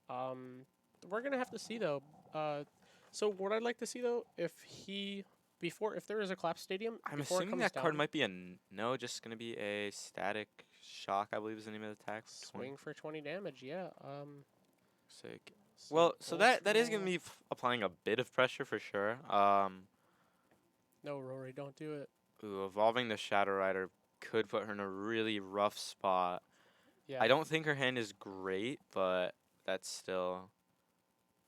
Um, we're gonna have to see though. Uh, so what I'd like to see though, if there is a collapse stadium
I'm
before it
assuming
comes
that card
down,
might be a no, just gonna be a static shock, I believe is the name of the attack. 20.
swing for 20 damage. Yeah.
Sick.
See,
Well, so that is
Ultra
gonna be applying a bit of pressure for sure.
No, Rory, don't do it.
Ooh, evolving the Shadow Rider could put her in a really rough spot.
Yeah.
I don't think her hand is great, but that's still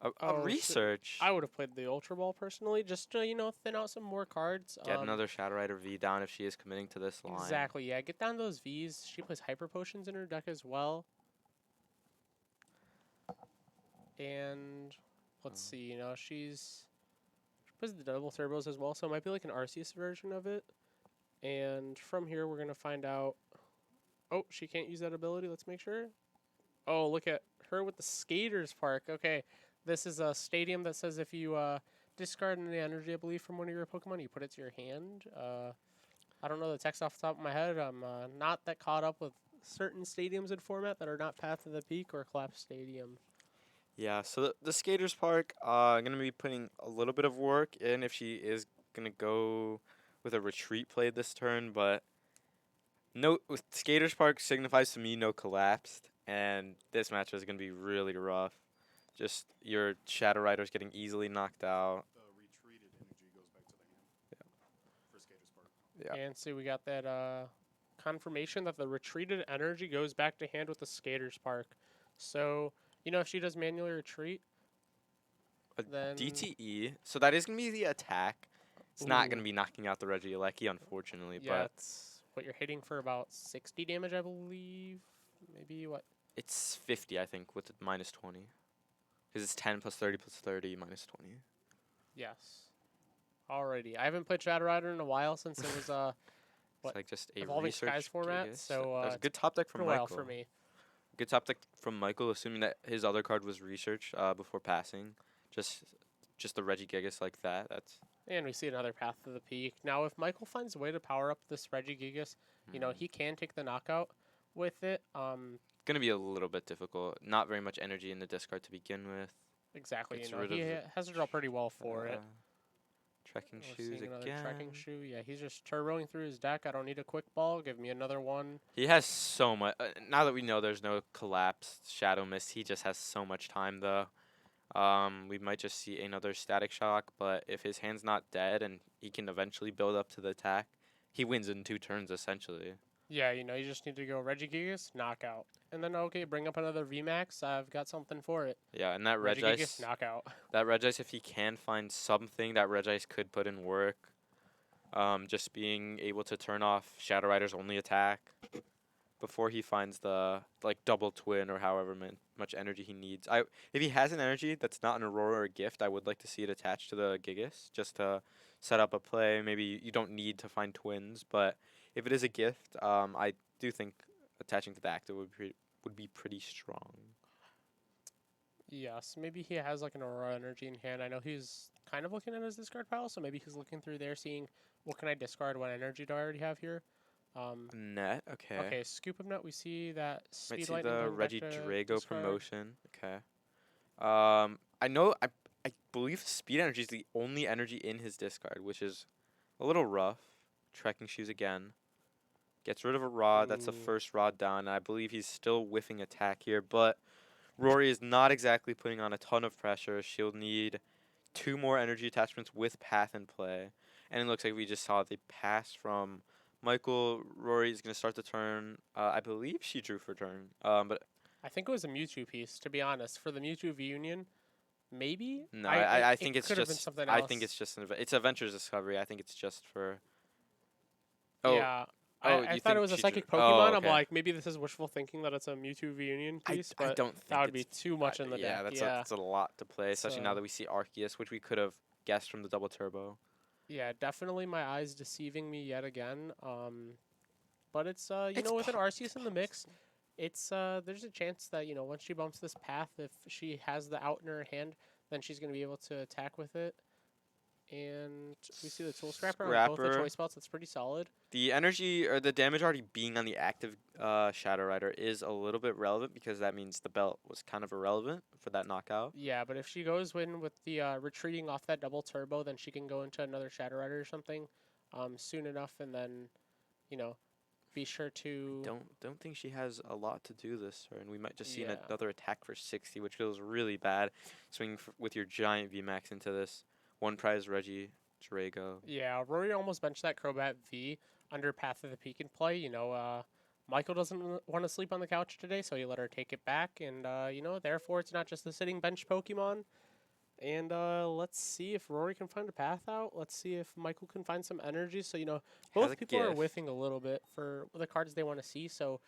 a
Oh,
research.
I would have played the Ultra Ball personally, just to thin out some more cards.
Get another Shadow Rider V down if she is committing to this line.
Exactly. Yeah, get down those Vs. She plays Hyper Potions in her deck as well. And let's see, she plays the double turbos as well, so it might be like an Arceus version of it. And from here, we're gonna find out. Oh, she can't use that ability. Let's make sure. Oh, look at her with the Skaters Park. Okay, this is a stadium that says if you discard any energy, I believe, from one of your Pokemon, you put it to your hand. I don't know the text off the top of my head. I'm not that caught up with certain stadiums and format that are not Path to the Peak or Collapse Stadium.
Yeah, so the Skaters Park, gonna be putting a little bit of work in if she is gonna go with a retreat play this turn, but no, with Skaters Park signifies to me no collapsed, and this match is gonna be really rough. Just your Shadow Rider's getting easily knocked out.
The retreated energy goes back to the hand. For Skater's Park.
Yeah.
And see, we got that confirmation that the retreated energy goes back to hand with the Skaters Park. So, if she does manually retreat,
A
then
DTE, so that is gonna be the attack. It's not gonna
Ooh.
be knocking out the Regieleki, unfortunately,
Yeah,
but
it's what you're hitting for about 60 damage, I believe. Maybe what?
it's 50, I think, with the minus 20. Because it's 10 plus 30 plus 30 minus 20.
Yes. Alrighty. I haven't played Shadow Rider in a while since it was What?
It's like just a
Evolving
research
Skies format,
Gigas.
so
That was a
it's
good top deck
been
from
a while
Michael.
for me.
Good top deck from Michael, assuming that his other card was research before passing. Just the Regigigas like that. That's
And we see another Path to the Peak. Now, if Michael finds a way to power up this Regigigas, he can take the knockout with it.
gonna be a little bit difficult. Not very much energy in the discard to begin with.
Exactly.
Gets
He
rid of
has to draw pretty well for it.
Trekking
We're
shoes
seeing another
again.
trekking shoe. Yeah, he's just turboing through his deck. I don't need a quick ball. Give me another one.
He has so much. Now that we know there's no collapse, Shadow Mist, he just has so much time though. We might just see another Static Shock, but if his hand's not dead and he can eventually build up to the attack, he wins in 2 turns essentially.
Yeah, you just need to go Regigigas, knockout. And then, okay, bring up another VMAX. I've got something for it.
Yeah, and that
Regigigas,
Regice,
knockout.
that Regice, if he can find something that Regice could put in work, just being able to turn off Shadow Rider's only attack before he finds the double twin or however much energy he needs. If he has an energy that's not an Aurora or a gift, I would like to see it attached to the Gigas just to set up a play. Maybe you don't need to find twins, but if it is a gift, I do think attaching to the active would be pretty strong.
Yes, maybe he has like an Aurora energy in hand. I know he's kind of looking at his discard pile, so maybe he's looking through there, seeing what can I discard, what energy do I already have here.
Net, okay.
Okay, Scoop of Net, we see that
Might
Speed
see
Lightning
the
going back
Reggie
to
Drago
discard.
promotion. Okay. I know. I believe Speed Energy is the only energy in his discard, which is a little rough. Trekking shoes again. Gets rid of a rod. That's the
Ooh.
first rod down. I believe he's still whiffing attack here, but Rory is not exactly putting on a ton of pressure. She'll need 2 more energy attachments with Path in play, and it looks like we just saw the pass from Michael. Rory is gonna start the turn. I believe she drew for turn. But
I think it was a Mewtwo piece, to be honest. For the Mewtwo V Union, maybe?
no, I think
it
it's
could have been
just.
something
I
else.
think it's just it's a Adventure's Discovery. I think it's just for. Oh,
Yeah.
oh,
I
you
thought
think
it was a
she
psychic
oh,
Pokemon. I'm
okay.
like, maybe this is wishful thinking that it's a Mewtwo reunion piece,
I
but
don't think
that would be
it's
too much in the
yeah,
deck.
that's
Yeah.
a lot to play, especially now
So
that we see Arceus, which we could have guessed from the double turbo.
yeah, definitely my eyes deceiving me yet again. But it's
It's
with an
it's
Arceus in the mix, it's there's a chance that once she bumps this path, if she has the out in her hand, then she's gonna be able to attack with it. And we see the Tool Scrapper on both the
Scrapper.
choice belts. That's pretty solid.
The energy or the damage already being on the active Shadow Rider is a little bit relevant because that means the belt was kind of irrelevant for that knockout.
Yeah, but if she goes in with the retreating off that double turbo, then she can go into another Shadow Rider or something soon enough, and then you know be sure to
Don't think she has a lot to do this turn. We might just see
yeah.
another attack for 60, which feels really bad. Swinging with your giant VMAX into this. One prize Regi, Drago.
Yeah, Rory almost benched that Crobat V under Path of the Peak in play. Michael doesn't want to sleep on the couch today, so he let her take it back. And, therefore it's not just a sitting bench Pokemon. And let's see if Rory can find a path out. Let's see if Michael can find some energy. So,
Has
both
a
people are
gift.
whiffing a little bit for the cards they want to see. So,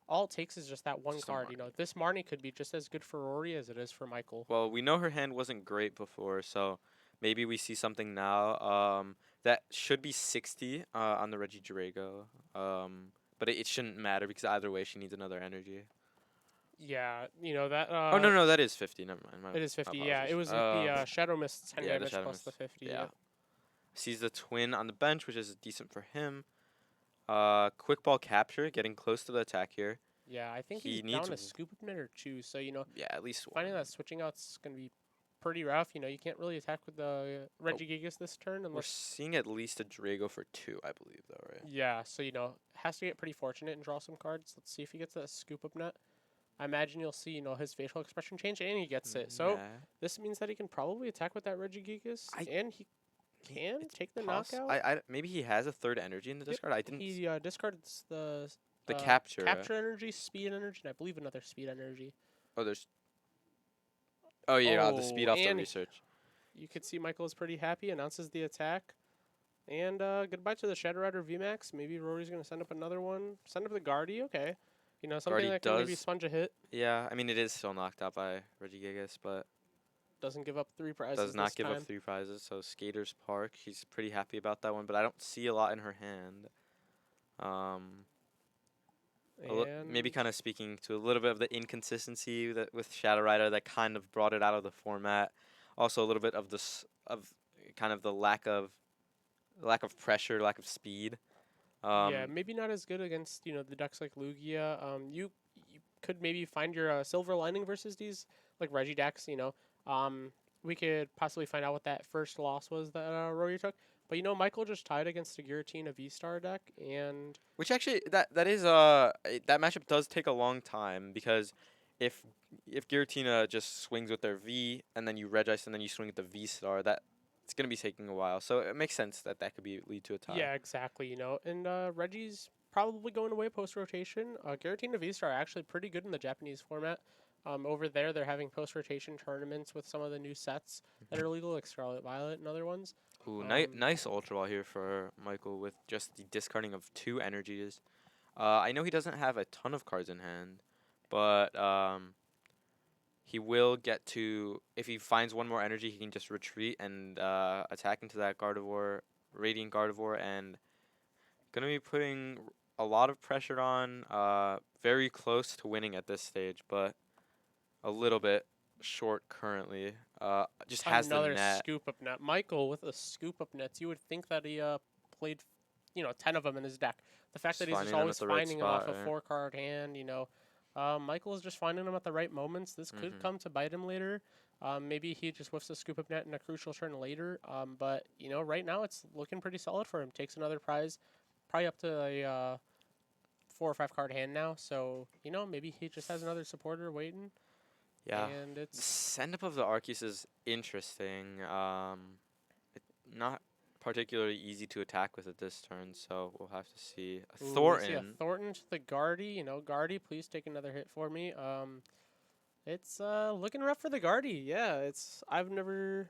all it takes is just that one
Just a
card.
Marnie.
This Marnie could be just as good for Rory as it is for Michael.
Well, we know her hand wasn't great before, so maybe we see something now. That should be 60 on the Regi Drago. But it shouldn't matter because either way she needs another energy.
Yeah, that.
Oh no, that is 50. Never mind.
It is
My
50, yeah. It
apologies.
was with the Shadow Mist 10
yeah, the
damage
Shadow
plus the
Mist.
50.
Yeah.
Yep.
Sees the twin on the bench, which is decent for him. Quick ball capture, getting close to the attack here.
Yeah, I think
He
he's
needs
down a scoop up net or two. So,
Yeah, at least one.
finding that switching out's going to be pretty rough. You can't really attack with the Regigigas this turn
We're
unless.
seeing at least a Drago for 2, I believe, though, right?
Yeah, so, has to get pretty fortunate and draw some cards. Let's see if he gets that scoop up net. I imagine you'll see, his facial expression change, and he gets it. So,
Yeah.
this means that he can probably attack with that Regigigas, and he can
It's
take the
poss-
knockout.
maybe he has a third energy in the
Yep,
discard. I didn't.
He discards the
Capture.
capture energy, speed energy, and I believe another speed energy.
Oh, there's. Oh yeah, the speed off the
and
research.
you could see Michael is pretty happy, announces the attack. And goodbye to the Shadow Rider VMAX. Maybe Rory's going to send up another one. Send up the Guardy, okay. Something
Guardy
that can maybe
does-
sponge a hit.
Yeah, I mean it is still knocked out by Regigigas, but
Doesn't give up 3 prizes
does not
this
give
time.
up 3 prizes. So Skaters Park, he's pretty happy about that one, but I don't see a lot in her hand. Maybe
And
kind of speaking to a little bit of the inconsistency that with Shadow Rider that kind of brought it out of the format. Also a little bit of of kind of the lack of pressure, lack of speed.
yeah, maybe not as good against, the decks like Lugia. You could maybe find your silver lining versus these like Regi decks, we could possibly find out what that first loss was that Rory took. But Michael just tied against a Giratina V-Star deck, and
Which actually that is that matchup does take a long time because if Giratina just swings with their V and then you Regice and then you swing with the V Star, that it's gonna be taking a while. So it makes sense that could lead to a tie.
yeah, exactly. And Regi's probably going away post rotation. Giratina V-Star are actually pretty good in the Japanese format. Over there, they're having post rotation tournaments with some of the new sets that are legal, like Scarlet Violet and other ones.
Ooh, nice Ultra Ball here for Michael with just the discarding of 2 energies. I know he doesn't have a ton of cards in hand, but he will get to, if he finds one more energy, he can just retreat and attack into that Gardevoir, Radiant Gardevoir, and gonna be putting a lot of pressure on. Very close to winning at this stage, but a little bit short currently. Just has
Another
the net.
scoop up net. Michael with a scoop up nets. You would think that he played, 10 of them in his deck. The fact that he's just
finding them
always
at the right
finding them off
spot,
a
right?
4-card hand, Michael is just finding them at the right moments. This could come to bite him later. Maybe he just whiffs a scoop up net in a crucial turn later. But right now it's looking pretty solid for him. Takes another prize, probably up to a 4 or 5 card hand now. So maybe he just has another supporter waiting.
Yeah.
And
The
it's
send up of the Arceus is interesting. Not particularly easy to attack with at this turn, so we'll have to see.
Ooh, we see a
Thornton.
Thornton to the Guardy. Guardy, please take another hit for me. It's looking rough for the Guardy. Yeah, I've never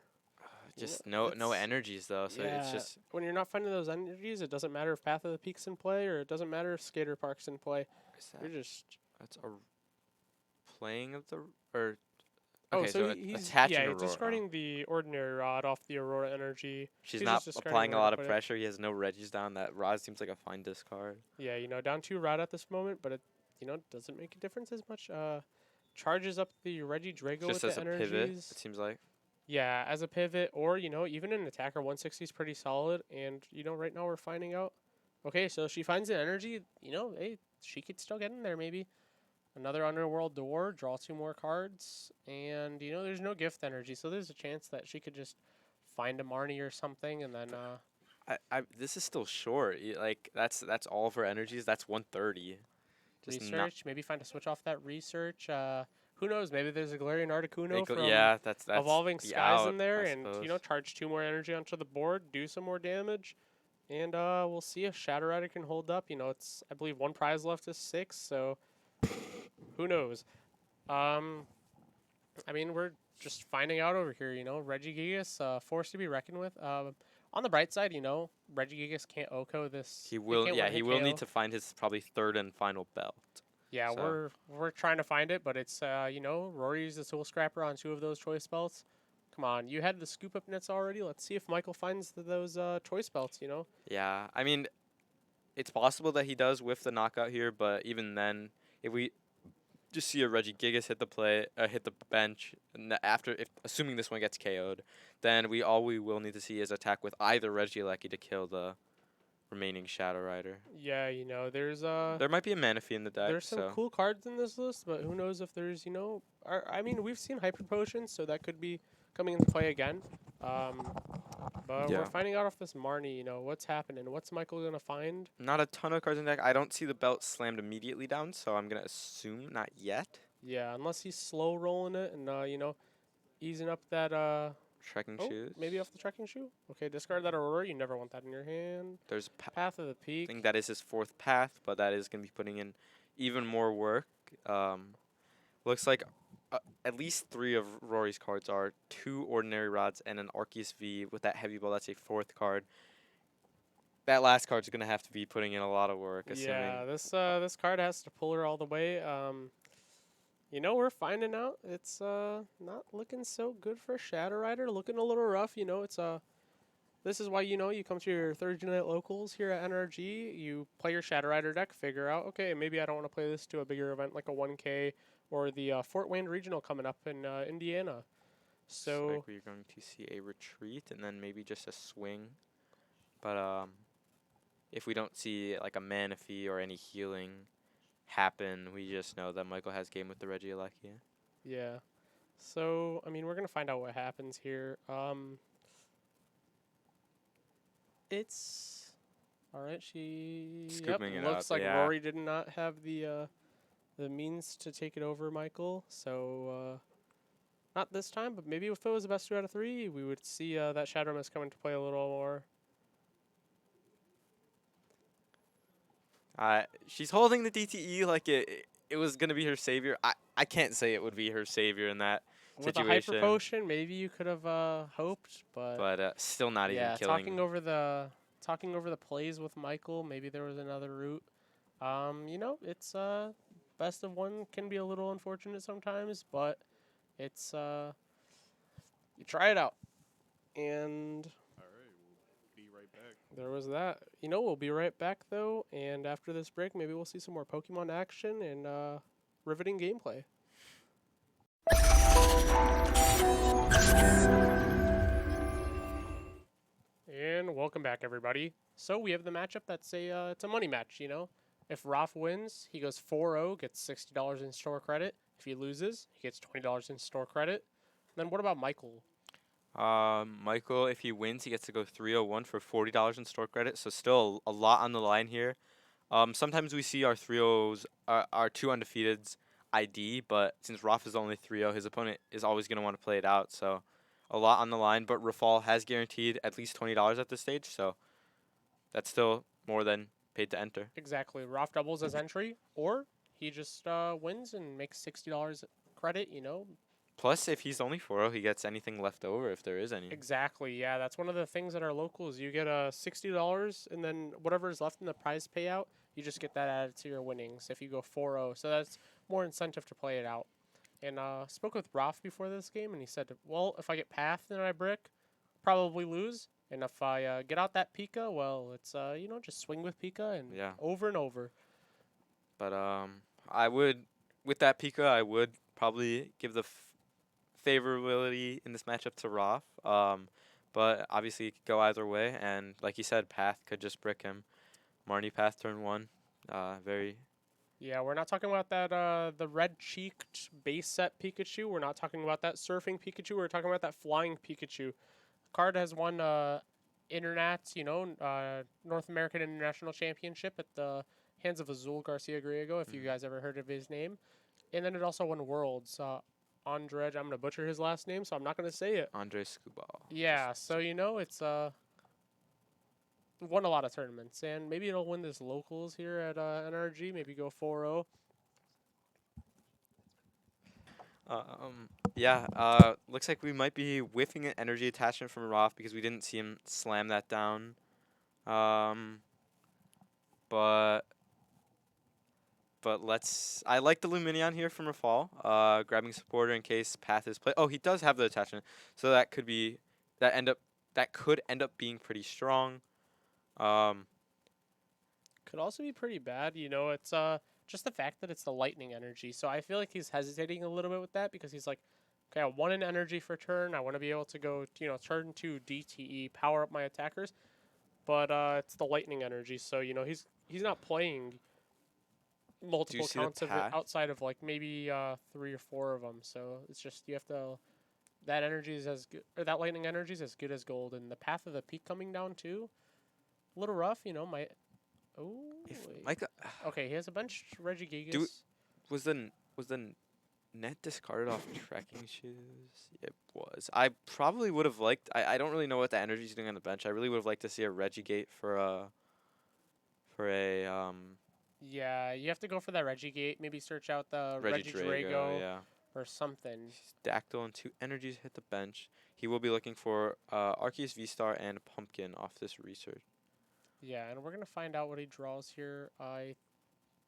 Just
know,
no
it's-
energies though, so it's
Yeah,
just
when you're not finding those energies, it doesn't matter if Path of the Peak's in play or it doesn't matter if Skater Park's in play.
is
You're
that
just
that's a playing of the or
oh,
okay,
so
so
he's
attaching
yeah, he's
Aurora.
discarding the ordinary rod off the Aurora energy.
She's
He's
not
just discarding
applying a
where to
lot of
put it.
pressure. He has no Regis down. That Rod seems like a fine discard.
Yeah, down 2 rod at this moment, but it doesn't make a difference as much. Charges up the Regi Drago with
Just as
the
a pivot,
energies.
it seems like.
Yeah, as a pivot, or even an attacker 160 is pretty solid. And right now we're finding out. Okay, so she finds the energy. Hey, she could still get in there maybe. Another Underworld door, draw 2 more cards, and there's no gift energy, so there's a chance that she could just find a Marnie or something, and then
This is still short. Like that's all of her energies. That's 130. Just not.
research. Maybe find a switch off that research. Who knows? Maybe there's a Galarian Articuno from
Yeah, that's
Evolving
the
Skies
out,
in there,
I
and
suppose.
charge 2 more energy onto the board, do some more damage, and we'll see if Shadow Rider can hold up. It's I believe 1 prize left is 6, so who knows? I mean, we're just finding out over here. Regigigas, force to be reckoned with. On the bright side, Regigigas can't OHKO this.
He
it
will.
can't
Yeah,
one-hit
he will need
KO.
to find his probably 3rd and final belt.
Yeah,
so.
we're trying to find it, but it's Rory's the Soul Scrapper on 2 of those choice belts. Come on, you had the scoop up nets already. Let's see if Michael finds those choice belts.
Yeah, I mean, it's possible that he does whiff the knockout here, but even then, if we just see a Regigigas hit the bench, and if assuming this one gets KO'd, then we will need to see is attack with either Regieleki to kill the remaining Shadow Rider.
Yeah, there's
There might be a Manaphy in the deck.
there's some cool cards in this list, but who knows if there's I mean, we've seen Hyper Potions, so that could be coming into play again. But
Yeah.
we're finding out off this Marnie, what's happening. What's Michael gonna find?
Not a ton of cards in the deck. I don't see the belt slammed immediately down, so I'm gonna assume not yet.
Yeah, unless he's slow rolling it and easing up that
Trekking shoes.
maybe off the trekking shoe. Okay, discard that Aurora. You never want that in your hand.
There's
Path of the
I
Peak.
think that is his 4th path, but that is gonna be putting in even more work. Looks like at least 3 of Rory's cards are 2 ordinary rods and an Arceus V with that heavy ball. That's a 4th card. That last card's gonna have to be putting in a lot of work. Assuming.
Yeah, this card has to pull her all the way. We're finding out it's not looking so good for Shadow Rider. Looking a little rough. It's this is why you come to your Thursday night locals here at NRG. You play your Shadow Rider deck, figure out okay, maybe I don't want to play this to a bigger event like a 1K or the Fort Wayne Regional coming up in Indiana. So
Looks like we're going to see a retreat and then maybe just a swing. But if we don't see like a Manaphy or any healing happen, we just know that Michael has game with the Regieleki.
yeah. So I mean, we're gonna find out what happens here. It's all right. She
Scooping it
looks
up,
like
yeah.
Rory did not have the means to take it over Michael. So not this time, but maybe if it was the best 2 out of 3, we would see that Shadow Mist come into play a little more.
She's holding the DTE like it was gonna be her savior. I can't say it would be her savior in that
With a
situation.
Hyper Potion, maybe you could have hoped,
but still not
yeah,
even killing.
talking over the plays with Michael. Maybe there was another route. It's best of 1 can be a little unfortunate sometimes, but it's you try it out, and
All right, we'll be right back.
there was that. We'll be right back though, and after this break, maybe we'll see some more Pokemon action and riveting gameplay. And welcome back, everybody. So we have the matchup that's it's a money match. If Raph wins, he goes 4-0, gets $60 in store credit. If he loses, he gets $20 in store credit. And then what about Michael?
Michael, if he wins, he gets to go 301 for $40 in store credit. So still a lot on the line here. Sometimes we see our 3-0s, our 2 undefeateds ID, but since Raph is only 3-0, his opponent is always going to want to play it out. So a lot on the line, but Rafal has guaranteed at least $20 at this stage, so that's still more than paid to enter.
Exactly. Raph doubles his entry, or he just wins and makes $60 credit,
Plus, if he's only 4-0, he gets anything left over if there is any.
Exactly. Yeah, that's one of the things at our locals. You get $60, and then whatever is left in the prize payout, you just get that added to your winnings if you go 4-0. So that's more incentive to play it out. And spoke with Roth before this game, and he said, well, if I get Path and I brick, probably lose. And if I get out that Pika, well, it's just swing with Pika and
Yeah.
over and over.
But I would, with that Pika, I would probably give the favorability in this matchup to Roth. But obviously it could go either way, and like you said, Path could just brick him. Marnie Path turn 1, very.
Yeah, we're not talking about that the red-cheeked base set Pikachu. We're not talking about that surfing Pikachu. We're talking about that flying Pikachu. Card has won North American International Championship at the hands of Azul Garcia Griego, if you guys ever heard of his name. And then it also won Worlds. Andre, I'm going to butcher his last name, so I'm not going to say it.
Andre Scubal.
Yeah, so it's won a lot of tournaments, and maybe it'll win this locals here at NRG, maybe go 4-0.
Looks like we might be whiffing an energy attachment from Roth because we didn't see him slam that down. But I like the Lumineon here from Rafal. Grabbing supporter in case Path is played. Oh, he does have the attachment, so that could end up being pretty strong.
Could also be pretty bad. It's just the fact that it's the lightning energy. So I feel like he's hesitating a little bit with that because he's like, okay, I want an energy for turn. I want to be able to go, turn 2 DTE, power up my attackers. But it's the lightning energy. So, he's not playing multiple counts of it outside of like maybe 3 or 4 of them. So it's just you have to. That energy is as good, or that lightning energy is as good as gold. And the path of the peak coming down too, a little rough. Might. Oh. Okay, he has a bench Regi Gigas.
Was the net discarded off trekking shoes? It was. I probably would have liked. I don't really know what the energy is doing on the bench. I really would have liked to see a Regigate for a.
Yeah, you have to go for that Regigate. Maybe search out the Regidrago
yeah.
or something.
Dactyl and 2 energies hit the bench. He will be looking for Arceus V-Star and Pumpkin off this research.
Yeah, and we're going to find out what he draws here. I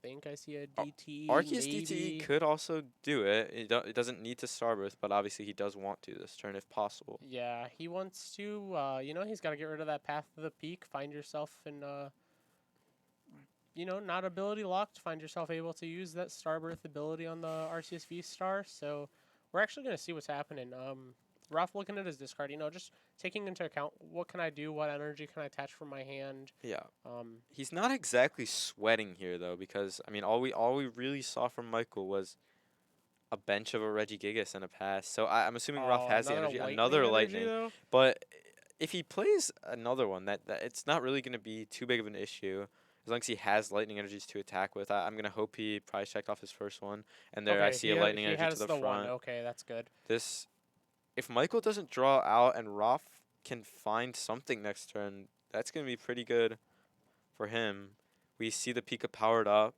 think I see a DTE.
Arceus DTE could also do it. It doesn't need to Starburst, but obviously he does want to this turn if possible.
Yeah, he wants to, he's got to get rid of that Path of the Peak. Find yourself in, not ability locked. Find yourself able to use that Starbirth ability on the Arceus V-Star. So we're actually going to see what's happening. Rough looking at his discard, just taking into account what can I do, what energy can I attach from my hand.
Yeah. He's not exactly sweating here though, because all we really saw from Michael was a bench of a Regigigas and a pass. So I'm assuming Rough has the energy, another lightning. But if he plays another one, that it's not really going to be too big of an issue. As long as he has lightning energies to attack with, I'm going to hope he prize checked off his first one. And there I see a lightning energy to the front.
One. Okay, that's good.
If Michael doesn't draw out and Roth can find something next turn, that's going to be pretty good for him. We see the Pika powered up.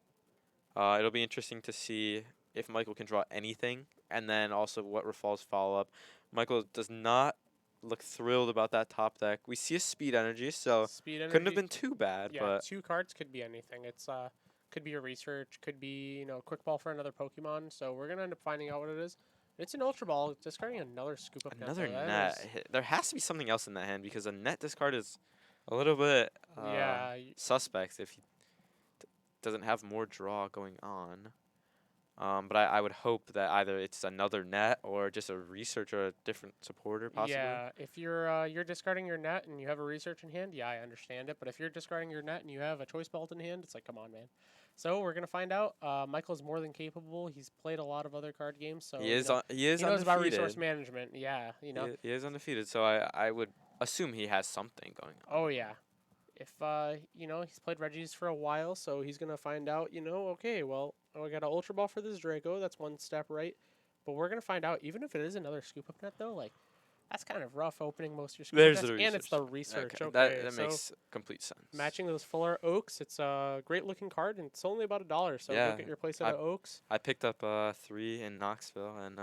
It'll be interesting to see if Michael can draw anything, and then also what Rafal's follow-up. Michael does not look thrilled about that top deck. We see a speed energy, so couldn't have been too bad.
Yeah,
but
2 cards could be anything. It's could be a research, could be quick ball for another Pokemon. So we're gonna end up finding out what it is. It's an Ultra Ball, discarding another scoop up.
Another net. There has to be something else in that hand because a net discard is a little bit suspect if he doesn't have more draw going on. But I would hope that either it's another net or just a research or a different supporter possibly.
Yeah, if you're discarding your net and you have a research in hand, yeah, I understand it. But if you're discarding your net and you have a choice belt in hand, it's like, come on, man. So we're gonna find out. Michael's more than capable. He's played a lot of other card games, so
he is
he knows
undefeated.
about resource management. Yeah,
He is undefeated, so I would assume he has something going on.
Oh yeah, if he's played Regi's for a while, so he's gonna find out. Okay, well, I got an Ultra Ball for this Draco. That's one step right, but we're gonna find out. Even if it is another scoop up net, though, like. That's kind of rough opening most of your scoop
There's
nets,
the research.
and it's the research. Okay,
that
so
makes complete sense.
matching those Fuller Oaks, it's a great looking card, and it's only about $1. So
Yeah,
look at your place at Oaks.
I picked up 3 in Knoxville, and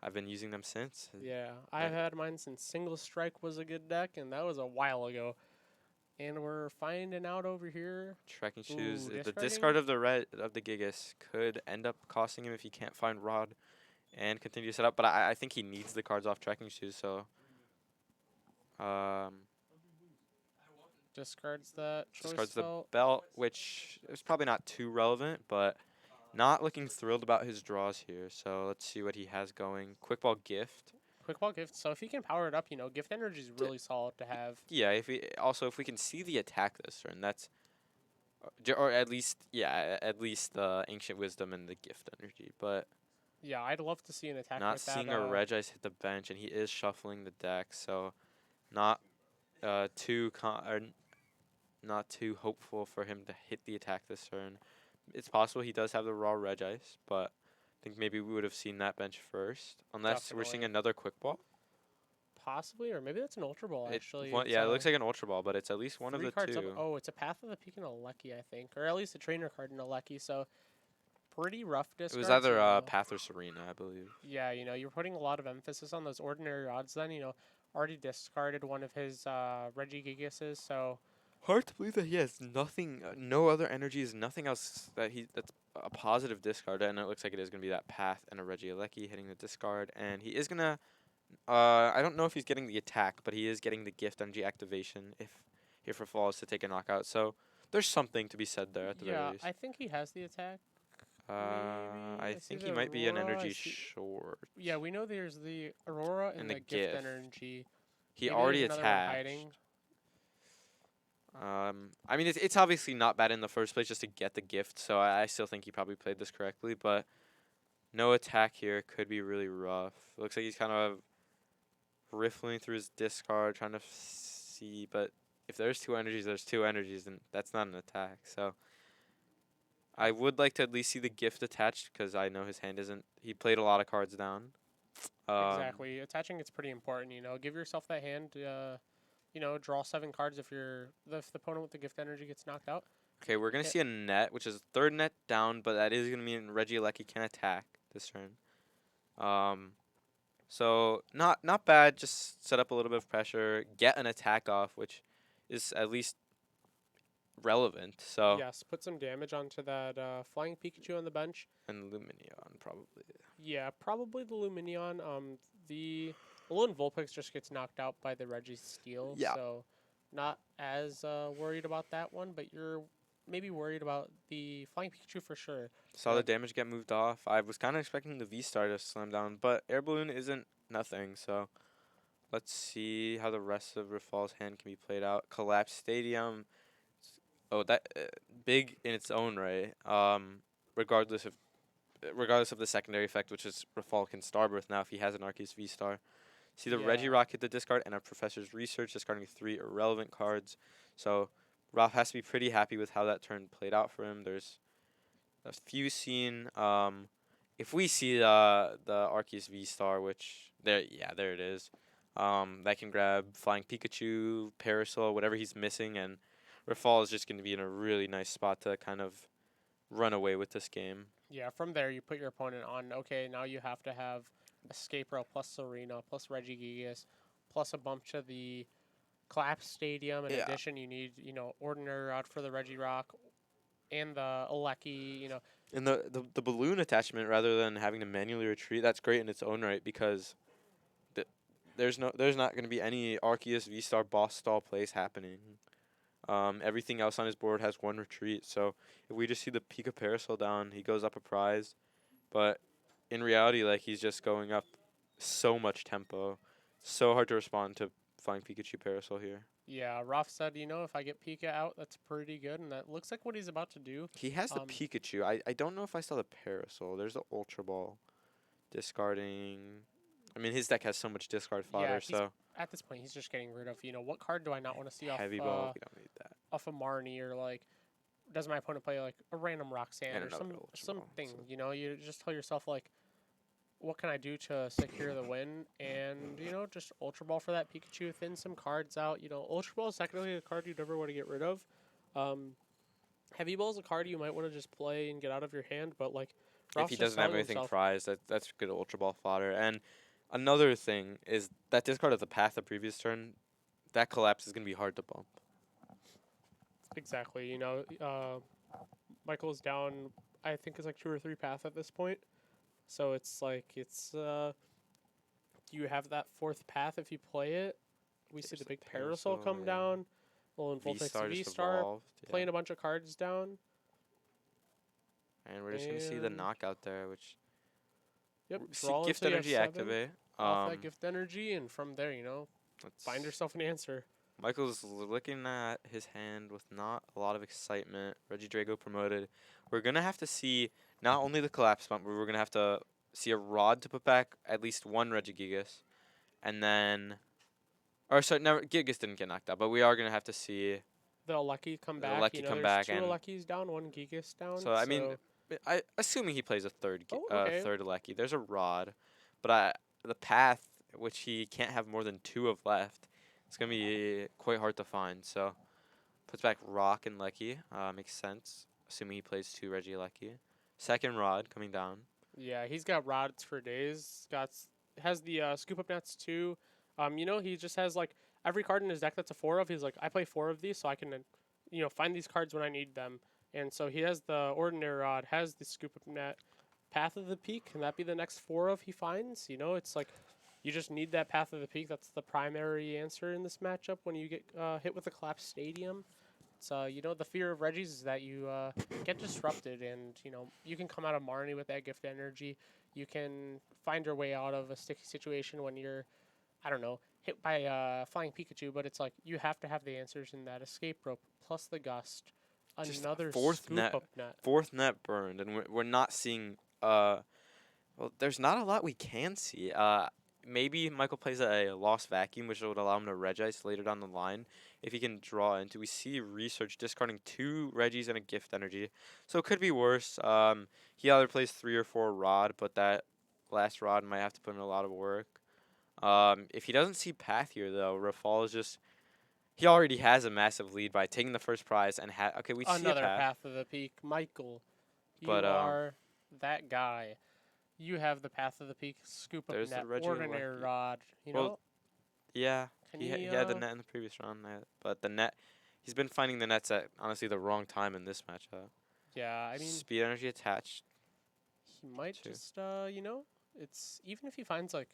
I've been using them since.
Yeah, I've had mine since Single Strike was a good deck, and that was a while ago. And we're finding out over here.
Trekking shoes.
Ooh,
The discard
discarding?
of the Gigas could end up costing him if he can't find Rod and continue to set up. But I think he needs the cards off trekking shoes. So
Discards that choice
discards the
belt.
belt, which is probably not too relevant, but not looking thrilled about his draws here. So let's see what he has going. Quick ball gift.
Quick ball gift. So if he can power it up, gift energy is really solid to have.
Yeah, if we can see the attack this turn, that's or at least the ancient wisdom and the gift energy, but
Yeah, I'd love to see an attack
not
with
seeing
that.
a Regis hit the bench, and he is shuffling the deck, so not not too hopeful for him to hit the attack this turn. It's possible he does have the raw Regis, but I think maybe we would have seen that bench first, unless we're seeing
Definitely.
another quick ball.
Possibly, or maybe that's an ultra ball actually. It's,
It looks like an ultra ball, but it's at least one of
3
the
cards up.
two.
Oh, it's a Path of the Peak and a Lecky, I think, or at least a trainer card and a Lecky. So pretty rough
It
discards.
was either Path or Serena, I believe.
Yeah, you're putting a lot of emphasis on those ordinary odds. Then already discarded one of his Regi Gigases, so
Hard to believe that he has nothing, no other energies, nothing else that's a positive discard, and it looks like it is going to be that Path and a Regieleki hitting the discard, and he is going to, I don't know if he's getting the attack, but he is getting the gift energy activation if it falls to take a knockout, so there's something to be said there at the very least.
I think he has the attack.
I
see
think he
the
might be an
Aurora, I
energy
see-
short.
Yeah, we know there's the Aurora and,
And
the
the
gift
gift.
energy.
He
Maybe
already
there's another one
attached.
hiding.
I mean, it's obviously not bad in the first place just to get the gift, so I still think he probably played this correctly, but no attack here could be really rough. Looks like he's kind of riffling through his discard, trying to see, but if there's two energies, and that's not an attack, so I would like to at least see the gift attached, because I know his hand isn't, he played a lot of cards down.
Exactly. Attaching it's pretty important, Give yourself that hand, draw 7 cards if the opponent with the gift energy gets knocked out.
Okay, we're going to
Yeah.
see a net, which is third net down, but that is going to mean Regieleki can attack this turn. So not bad, just set up a little bit of pressure, get an attack off, which is at least relevant. So
Yes, put some damage onto that Flying Pikachu on the bench.
and Luminion probably.
Yeah, probably the Luminion. The Alolan Vulpix just gets knocked out by the Regi Steel,
Yeah.
so not as worried about that one, but you're maybe worried about the Flying Pikachu for sure.
Saw the damage get moved off. I was kind of expecting the V-Star to slam down, but Air Balloon isn't nothing, so let's see how the rest of Rafal's hand can be played out. Collapse Stadium. Oh, that big in its own right. Regardless of the secondary effect, which is Rafal can Starbirth now if he has an Arceus V-Star. See the
Yeah.
Regirock hit the discard and a Professor's Research discarding 3 irrelevant cards. So Ralph has to be pretty happy with how that turn played out for him. There's a few seen. If we see the Arceus V-Star, which there it is. That can grab Flying Pikachu, Parasol, whatever he's missing, and Rafal is just going to be in a really nice spot to kind of run away with this game.
Yeah, from there you put your opponent on, okay, now you have to have Escape Rail plus Serena plus Regigigas plus a bump to the Collapse Stadium. In
Yeah.
addition, you need, Ordinary Rod for the Regirock and the Alecki,
And the balloon attachment, rather than having to manually retreat, that's great in its own right because there's not going to be any Arceus V-Star boss stall plays happening. Everything else on his board has 1 retreat, so if we just see the Pika Parasol down, he goes up a prize. But in reality, like, he's just going up so much tempo. So hard to respond to Flying Pikachu Parasol here.
Yeah, Ralph said, if I get Pika out, that's pretty good, and that looks like what he's about to do.
He has the Pikachu. I don't know if I saw the Parasol. There's the Ultra Ball. Discarding. I mean, his deck has so much discard fodder, so.
At this point, he's just getting rid of, what card do I not want to see
Heavy
off
Ball, we don't need that.
off of Marnie, or like, does my opponent play like a random Roxanne
And
or
another Ultra Ball,
something?
so.
You just tell yourself like, what can I do to secure the win? And just Ultra Ball for that Pikachu, thin some cards out. Ultra Ball is technically a card you never want to get rid of. Heavy Ball is a card you might want to just play and get out of your hand, but like
if
Ralph's
he
just
doesn't have
selling
anything
himself.
prized, that's good Ultra Ball fodder. And another thing is that discard of the path the previous turn, that collapse is going to be hard to bump.
Exactly. Michael's down. I think it's like 2 or 3 path at this point. So it's like you have that 4th path if you play it. We see
There's
the
the
big Parasol come
yeah.
down. Well, in Voltex
V-Star just
V-Star,
evolved.
playing
Yeah.
a bunch of cards down.
And we're just going to see the
And
knockout there, which
yep,
see
draw
Gift
until you have
Energy
7
activate.
off that gift energy, and from there, find
Let's
yourself an answer.
Michael's looking at his hand with not a lot of excitement. Regi Drago promoted. We're going to have to see not only the collapse bump, but we're going to have to see a Rod to put back at least one Regigigas. And then... Or sorry, never, Gigas didn't get knocked out, but we are going to have to see
The Lucky come
the
back.
Lucky come
There's
back.
2
And
Luckies down, 1 Gigas down.
so, I mean, assuming he plays a
Okay.
third Lucky, there's a Rod. But the path, which he can't have more than 2 of left, it's going to be quite hard to find. So, puts back Rock and Lucky. Makes sense, assuming he plays 2 Regi Lucky. Second Rod coming down.
Yeah, he's got rods for days. Has the scoop up nets too. He just has like every card in his deck that's a 4 of. He's like, I play 4 of these, so I can, find these cards when I need them. And so he has the ordinary rod, has the scoop up net, Path of the Peak. Can that be the next 4 of he finds? It's like you just need that Path of the Peak. That's the primary answer in this matchup when you get hit with a collapsed stadium. So, the fear of Regi's is that you get disrupted and, you can come out of Marnie with that gift energy. You can find your way out of a sticky situation when you're, I don't know, hit by Flying Pikachu, but it's like you have to have the answers in that escape rope plus the gust.
Just
Another
fourth
scoop
net.
up net.
Fourth net burned, and we're not seeing... well, there's not a lot we can see. Maybe Michael plays a Lost Vacuum, which would allow him to Regice later down the line. If he can draw into, we see Research discarding 2 Regis and a Gift Energy. So it could be worse. He either plays 3 or 4 Rod, but that last Rod might have to put in a lot of work. If he doesn't see Path here, though, Rafal is just... He already has a massive lead by taking the first prize and... Okay, we see a
Another
Path.
Path of the Peak. Michael, you
But,
are that guy. You have the Path of the Peak, scoop up
There's the
net,
Regi
ordinary
Lucky.
rod.
Well, yeah,
Can
he
he,
had the net in the previous round, but the net... He's been finding the nets at, honestly, the wrong time in this matchup.
yeah, I mean,
Speed Energy attached.
he might
too.
just, it's even if he finds like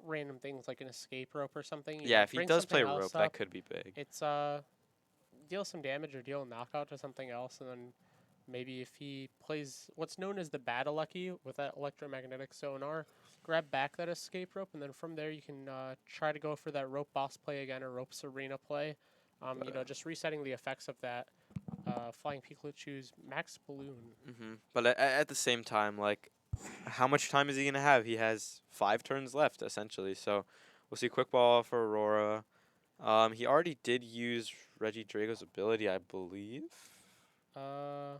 random things like an escape rope or something.
Yeah, if he
bring
does play
something else
rope,
up,
that could be big.
it's deal some damage or deal a knockout to something else, and then maybe if he plays what's known as the Battle Lucky with that electromagnetic sonar, grab back that escape rope, and then from there you can try to go for that rope boss play again or ropes arena play. Just resetting the effects of that Flying Pikachu's max balloon.
But at the same time, like, how much time is he going to have? He has 5 turns left, essentially. So we'll see Quick Ball for Aurora. He already did use Regi Drago's ability, I believe.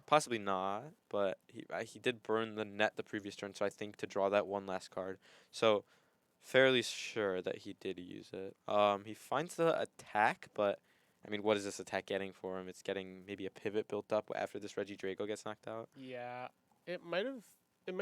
Possibly not, but he did burn the net the previous turn, so I think to draw that one last card. So fairly sure that he did use it. He finds the attack, but I mean, what is this attack getting for him? It's getting maybe a pivot built up after this Regi Drago gets knocked out.
Yeah, it might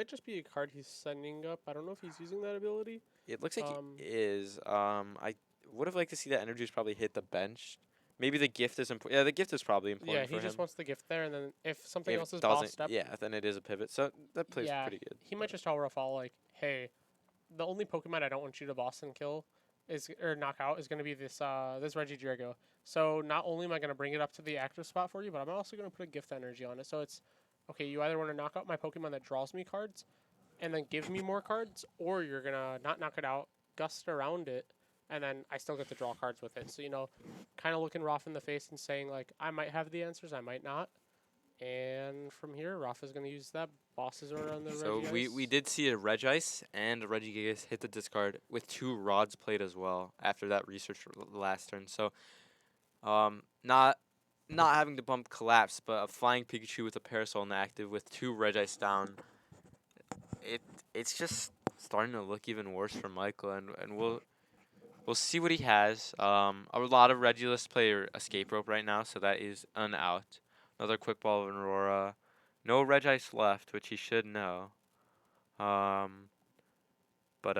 just be a card he's sending up. I don't know if he's using that ability.
It looks like he is. I would have liked to see that Energies probably hit the bench. Maybe the gift is important. Yeah, the gift is probably important
Yeah,
for
he
him.
just wants the gift there, and then if something
If
else is
it doesn't-
bossed up,
yeah, then it is a pivot. So that plays
yeah,
pretty good.
he might just tell Rafal like, hey, the only Pokemon I don't want you to boss and kill or knock out is going to be this Regi Drago. So not only am I going to bring it up to the active spot for you, but I'm also going to put a gift energy on it. So it's okay. You either want to knock out my Pokemon that draws me cards, and then give me more cards, or you're gonna not knock it out, gust around it, and then I still get to draw cards with it. So kind of looking Roth in the face and saying like, I might have the answers, I might not. And from here, Rafa's going to use that Boss's Order on the
So
Regice.
we did see a Regice and a Regigigas hit the discard with 2 rods played as well after that research last turn. So not having to bump Collapse, but a Flying Pikachu with a Parasol inactive with 2 Regice down. It's just starting to look even worse for Michael, and we'll see what he has. A lot of Regulus play Escape Rope right now, so that is an out. Another Quick Ball of Aurora. No Regice left, which he should know. Um, but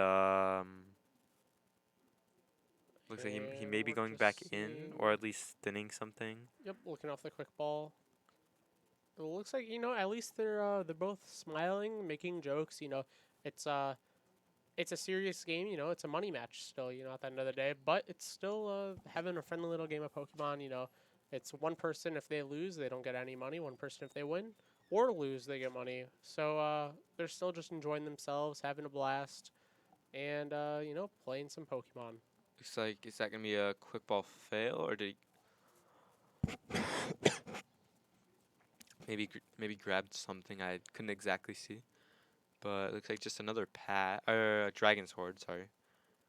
looks like he
And
may be
we're
going back
just
in,
seeing.
or at least thinning something.
Yep, looking off the quick ball. It looks like at least they're both smiling, making jokes. It's a serious game. It's a money match still. At the end of the day, but it's still having a friendly little game of Pokemon. It's one person if they lose, they don't get any money. One person if they win or lose, they get money. So they're still just enjoying themselves, having a blast, and playing some Pokemon.
Looks like, is that gonna be a quick ball fail, or did he maybe grabbed something I couldn't exactly see? But it looks like just another Dragon's Horde. Sorry,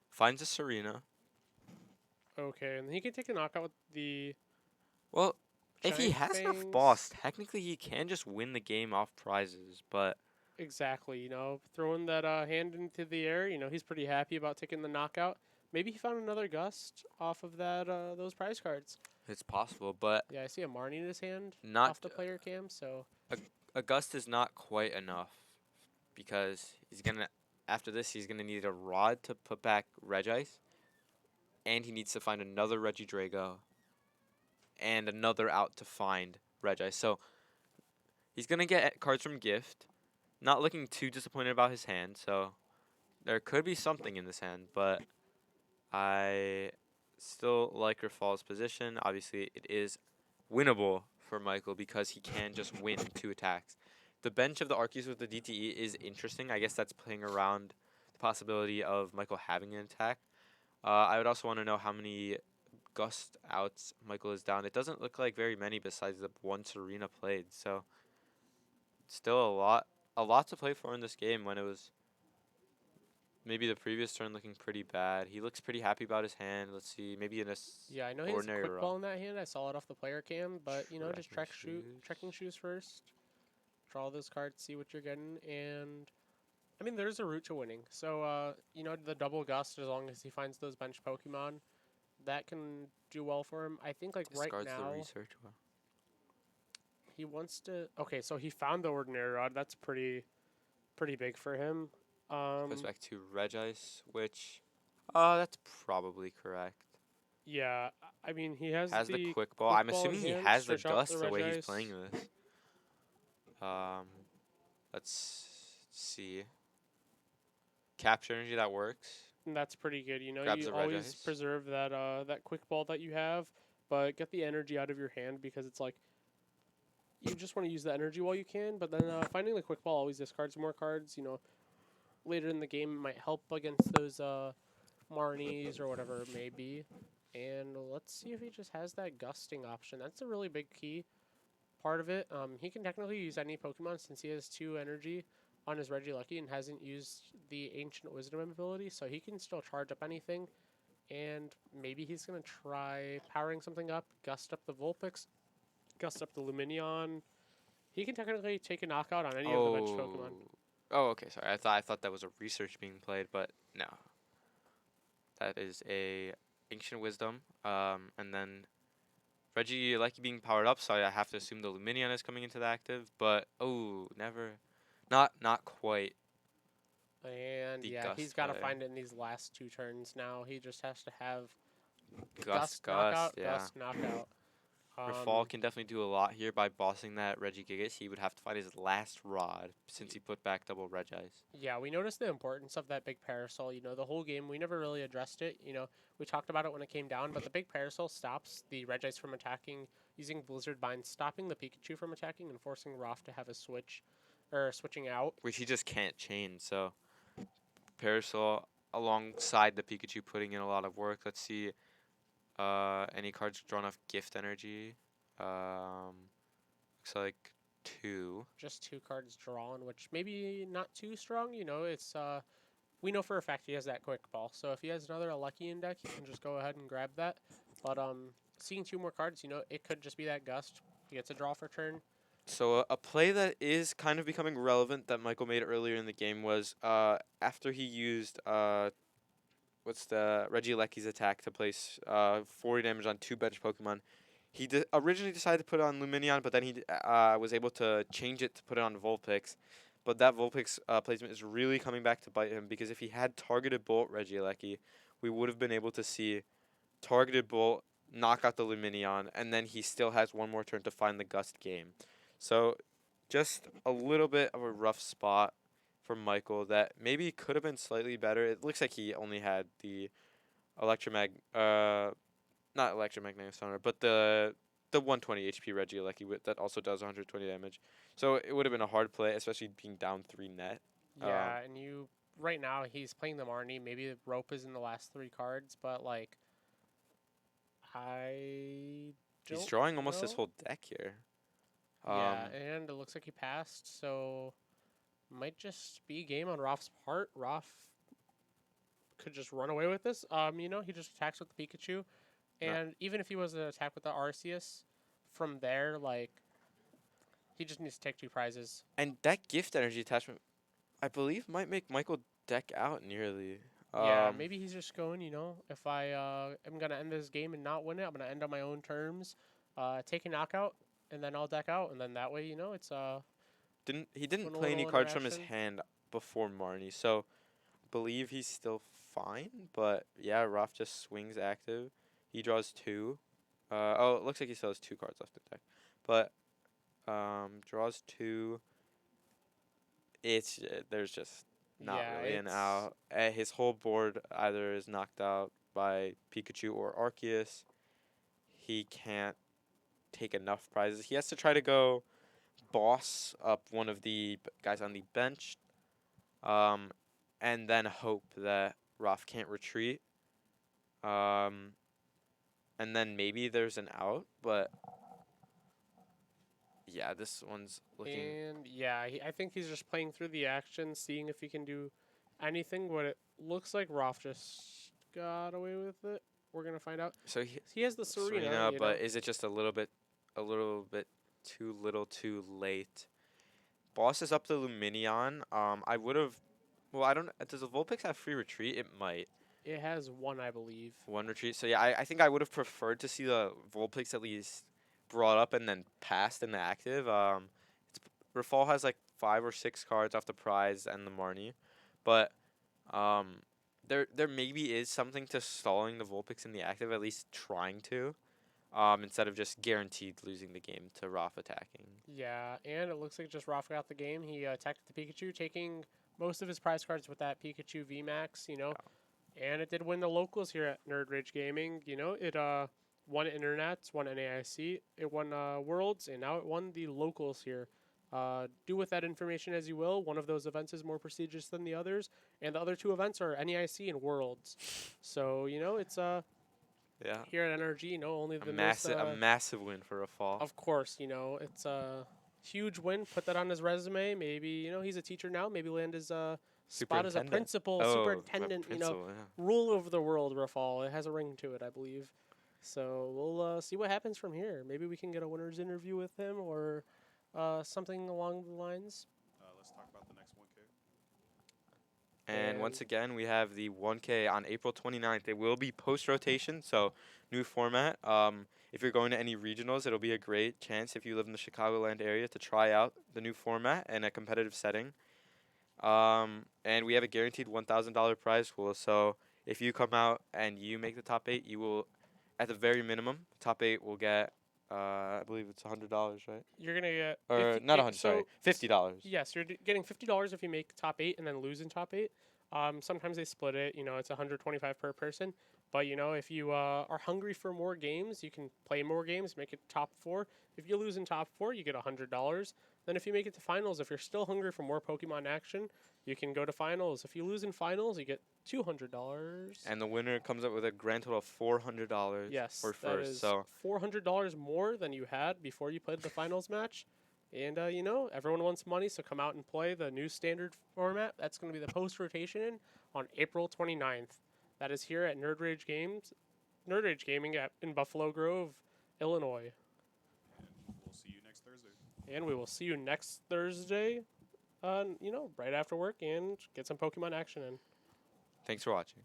finds a Serena.
Okay, and he can take a knockout with the
Well, if he
Giant
has enough
Fangs.
boss, technically he can just win the game off prizes. But
Exactly, throwing that hand into the air. He's pretty happy about taking the knockout. Maybe he found another gust off of that those prize cards.
it's possible. But
Yeah, I see a Marnie in his hand
not
off the player cam. So
a gust is not quite enough, because he's gonna, after this, he's gonna need a rod to put back Regice, and he needs to find another Regidrago and another out to find Regice. So he's gonna get cards from gift. Not looking too disappointed about his hand, so there could be something in this hand, but I still like Rafal's position. Obviously, it is winnable for Michael because he can just win 2 attacks. The bench of the Arceus with the DTE is interesting. I guess that's playing around the possibility of Michael having an attack. I would also want to know how many Gust outs Michael is down. It doesn't look like very many besides the one Serena played, so still a lot to play for in this game when it was maybe the previous turn looking pretty bad. He looks pretty happy about his hand. Let's see, maybe in a
yeah, I know he has a
ordinary
quick
row.
ball in that hand. I saw it off the player cam, but just
Tracking
checking shoes first. Draw those cards, see what you're getting, and I mean there's a route to winning. So the double gust, as long as he finds those bench Pokemon, that can do well for him. I think like right
Discards the
now
research. Well,
he wants to. Okay, so he found the ordinary rod. That's pretty big for him.
goes back to Regice, which, that's probably correct.
Yeah, I mean he has
Has the
the
quick ball.
quick
I'm
ball in
assuming he
hand,
has the
switch out
gust the way he's
Regice.
playing this. Um, let's see. Capture energy, that works.
And that's pretty good.
Grabs
You
the
always
Regice.
preserve that quick ball that you have, but get the energy out of your hand because it's like you just want to use the energy while you can. But then finding the quick ball always discards more cards. Later in the game it might help against those Marnies or whatever it may be. And let's see if he just has that gusting option. That's a really big key part of it. He can technically use any Pokemon since he has 2 energy on his Regilucky and hasn't used the Ancient Wisdom ability, so he can still charge up anything. And maybe he's going to try powering something up, gust up the Vulpix, gust up the Lumineon. He can technically take a knockout on any of the bench Pokemon.
Oh, okay. Sorry, I thought that was a research being played, but no. That is a Ancient Wisdom. And then Reggie like being powered up, so I have to assume the Lumineon is coming into the active. But never, not quite.
And
The
yeah,
Gust
he's got to
play.
find it in these last 2 turns now. He just has to have
Gust,
knockout,
yeah.
Gust knockout.
Rafal can definitely do a lot here by bossing that Regigigas. He would have to find his last rod since he put back double Regice.
Yeah, we noticed the importance of that big parasol. The whole game, we never really addressed it. We talked about it when it came down, but the big parasol stops the Regice from attacking using Blizzard Bind, stopping the Pikachu from attacking and forcing Roth to have a switch, or switching out.
Which he just can't chain, so Parasol alongside the Pikachu putting in a lot of work. Let's see any cards drawn off gift energy. Looks like 2.
Just 2 cards drawn, which maybe not too strong. It's we know for a fact he has that quick ball. So if he has another Lucky in deck, he can just go ahead and grab that. But seeing 2 more cards, it could just be that Gust. He gets a draw for turn.
So a play that is kind of becoming relevant that Michael made earlier in the game was after he used what's the Regieleki's attack to place 40 damage on 2 bench Pokemon. He originally decided to put it on Lumineon, but then he was able to change it to put it on Vulpix. but that Vulpix placement is really coming back to bite him because if he had targeted Bolt Regieleki, we would have been able to see targeted Bolt knock out the Luminion, and then he still has one more turn to find the Gust game. So just a little bit of a rough spot for Michael that maybe could have been slightly better. It looks like he only had the not electromagnetic stunner, but the 120 HP Regieleki that also does 120 damage. So it would have been a hard play, especially being down 3 net.
Yeah, and you right now he's playing the Marnie. Maybe the rope is in the last 3 cards, but like I don't
He's drawing almost his
know.
whole deck here.
Yeah, and it looks like he passed, so might just be game on Roth's part. Roth could just run away with this. He just attacks with the Pikachu,
No.
and even if he was to attack with the Arceus, from there, like, he just needs to take 2 prizes.
And that gift energy attachment, I believe, might make Michael deck out nearly.
Yeah, maybe he's just going, if I am going to end this game and not win it, I'm going to end on my own terms, take a knockout, and then I'll deck out, and then that way, it's
He didn't
Win a
play any
little
cards from his
interaction.
hand before Marnie, so I believe he's still fine. But yeah, Roth just swings active. He draws 2. It looks like he still has 2 cards left in deck. But draws 2. There's just not
Yeah,
really an
it's-
out. His whole board either is knocked out by Pikachu or Arceus. He can't take enough prizes. He has to try to go boss up one of the guys on the bench, and then hope that Roth can't retreat. And then maybe there's an out, but yeah, this one's looking.
And yeah, I think he's just playing through the action, seeing if he can do anything. What it looks like, Roth just got away with it. We're gonna find out.
So
He has the Serena,
but is it just a little bit too little, too late? Boss is up the Luminion. I would have. Well, I don't. Does the Vulpix have free retreat? It might.
It has 1, I believe.
1 retreat. So yeah, I think I would have preferred to see the Vulpix at least brought up and then passed in the active. Rafal has like 5 or 6 cards off the prize and the Marnie, but there maybe is something to stalling the Vulpix in the active, at least trying to, instead of just guaranteed losing the game to Roth attacking.
Yeah, and it looks like just Roth got the game. He attacked the Pikachu, taking most of his prize cards with that Pikachu VMAX, And it did win the locals here at Nerd Rage Gaming. It won Internets, won NAIC, it won Worlds, and now it won the locals here. Do with that information as you will. One of those events is more prestigious than the others, and the other 2 events are NAIC and Worlds. So, it's
Yeah,
here at NRG, only the
a massive win for Rafal.
Of course, it's a huge win. Put that on his resume. Maybe, he's a teacher now. Maybe land his spot as a
Superintendent.
principal,
Oh,
superintendent,
principal, yeah.
rule over the world, Rafal. It has a ring to it, I believe. So we'll see what happens from here. Maybe we can get a winner's interview with him or something along the lines.
Let's talk about the next 1K.
And once again, we have the 1K on April 29th. It will be post-rotation, so new format. If you're going to any regionals, it'll be a great chance if you live in the Chicagoland area to try out the new format in a competitive setting. And we have a guaranteed $1,000 prize pool. So if you come out and you make the top 8, you will, at the very minimum, top 8 will get, I believe it's $100, right?
You're going to get...
Or not 100, sorry, $50.
Yes, you're getting $50 if you make top 8 and then lose in top 8. Sometimes they split it. It's $125 per person. But, if you are hungry for more games, you can play more games, make it top 4. If you lose in top 4, you get $100. Then if you make it to finals, if you're still hungry for more Pokemon action, you can go to finals. If you lose in finals, you get $200.
And the winner comes up with a grand total of $400
Yes,
for
that
first.
is
So
$400 more than you had before you played the finals match. And, everyone wants money, so come out and play the new standard format. That's going to be the post-rotation on April 29th. That is here at Nerd Rage Gaming in Buffalo Grove, Illinois.
And we'll see you next Thursday.
And we will see you next Thursday, right after work, and get some Pokemon action in.
thanks for watching.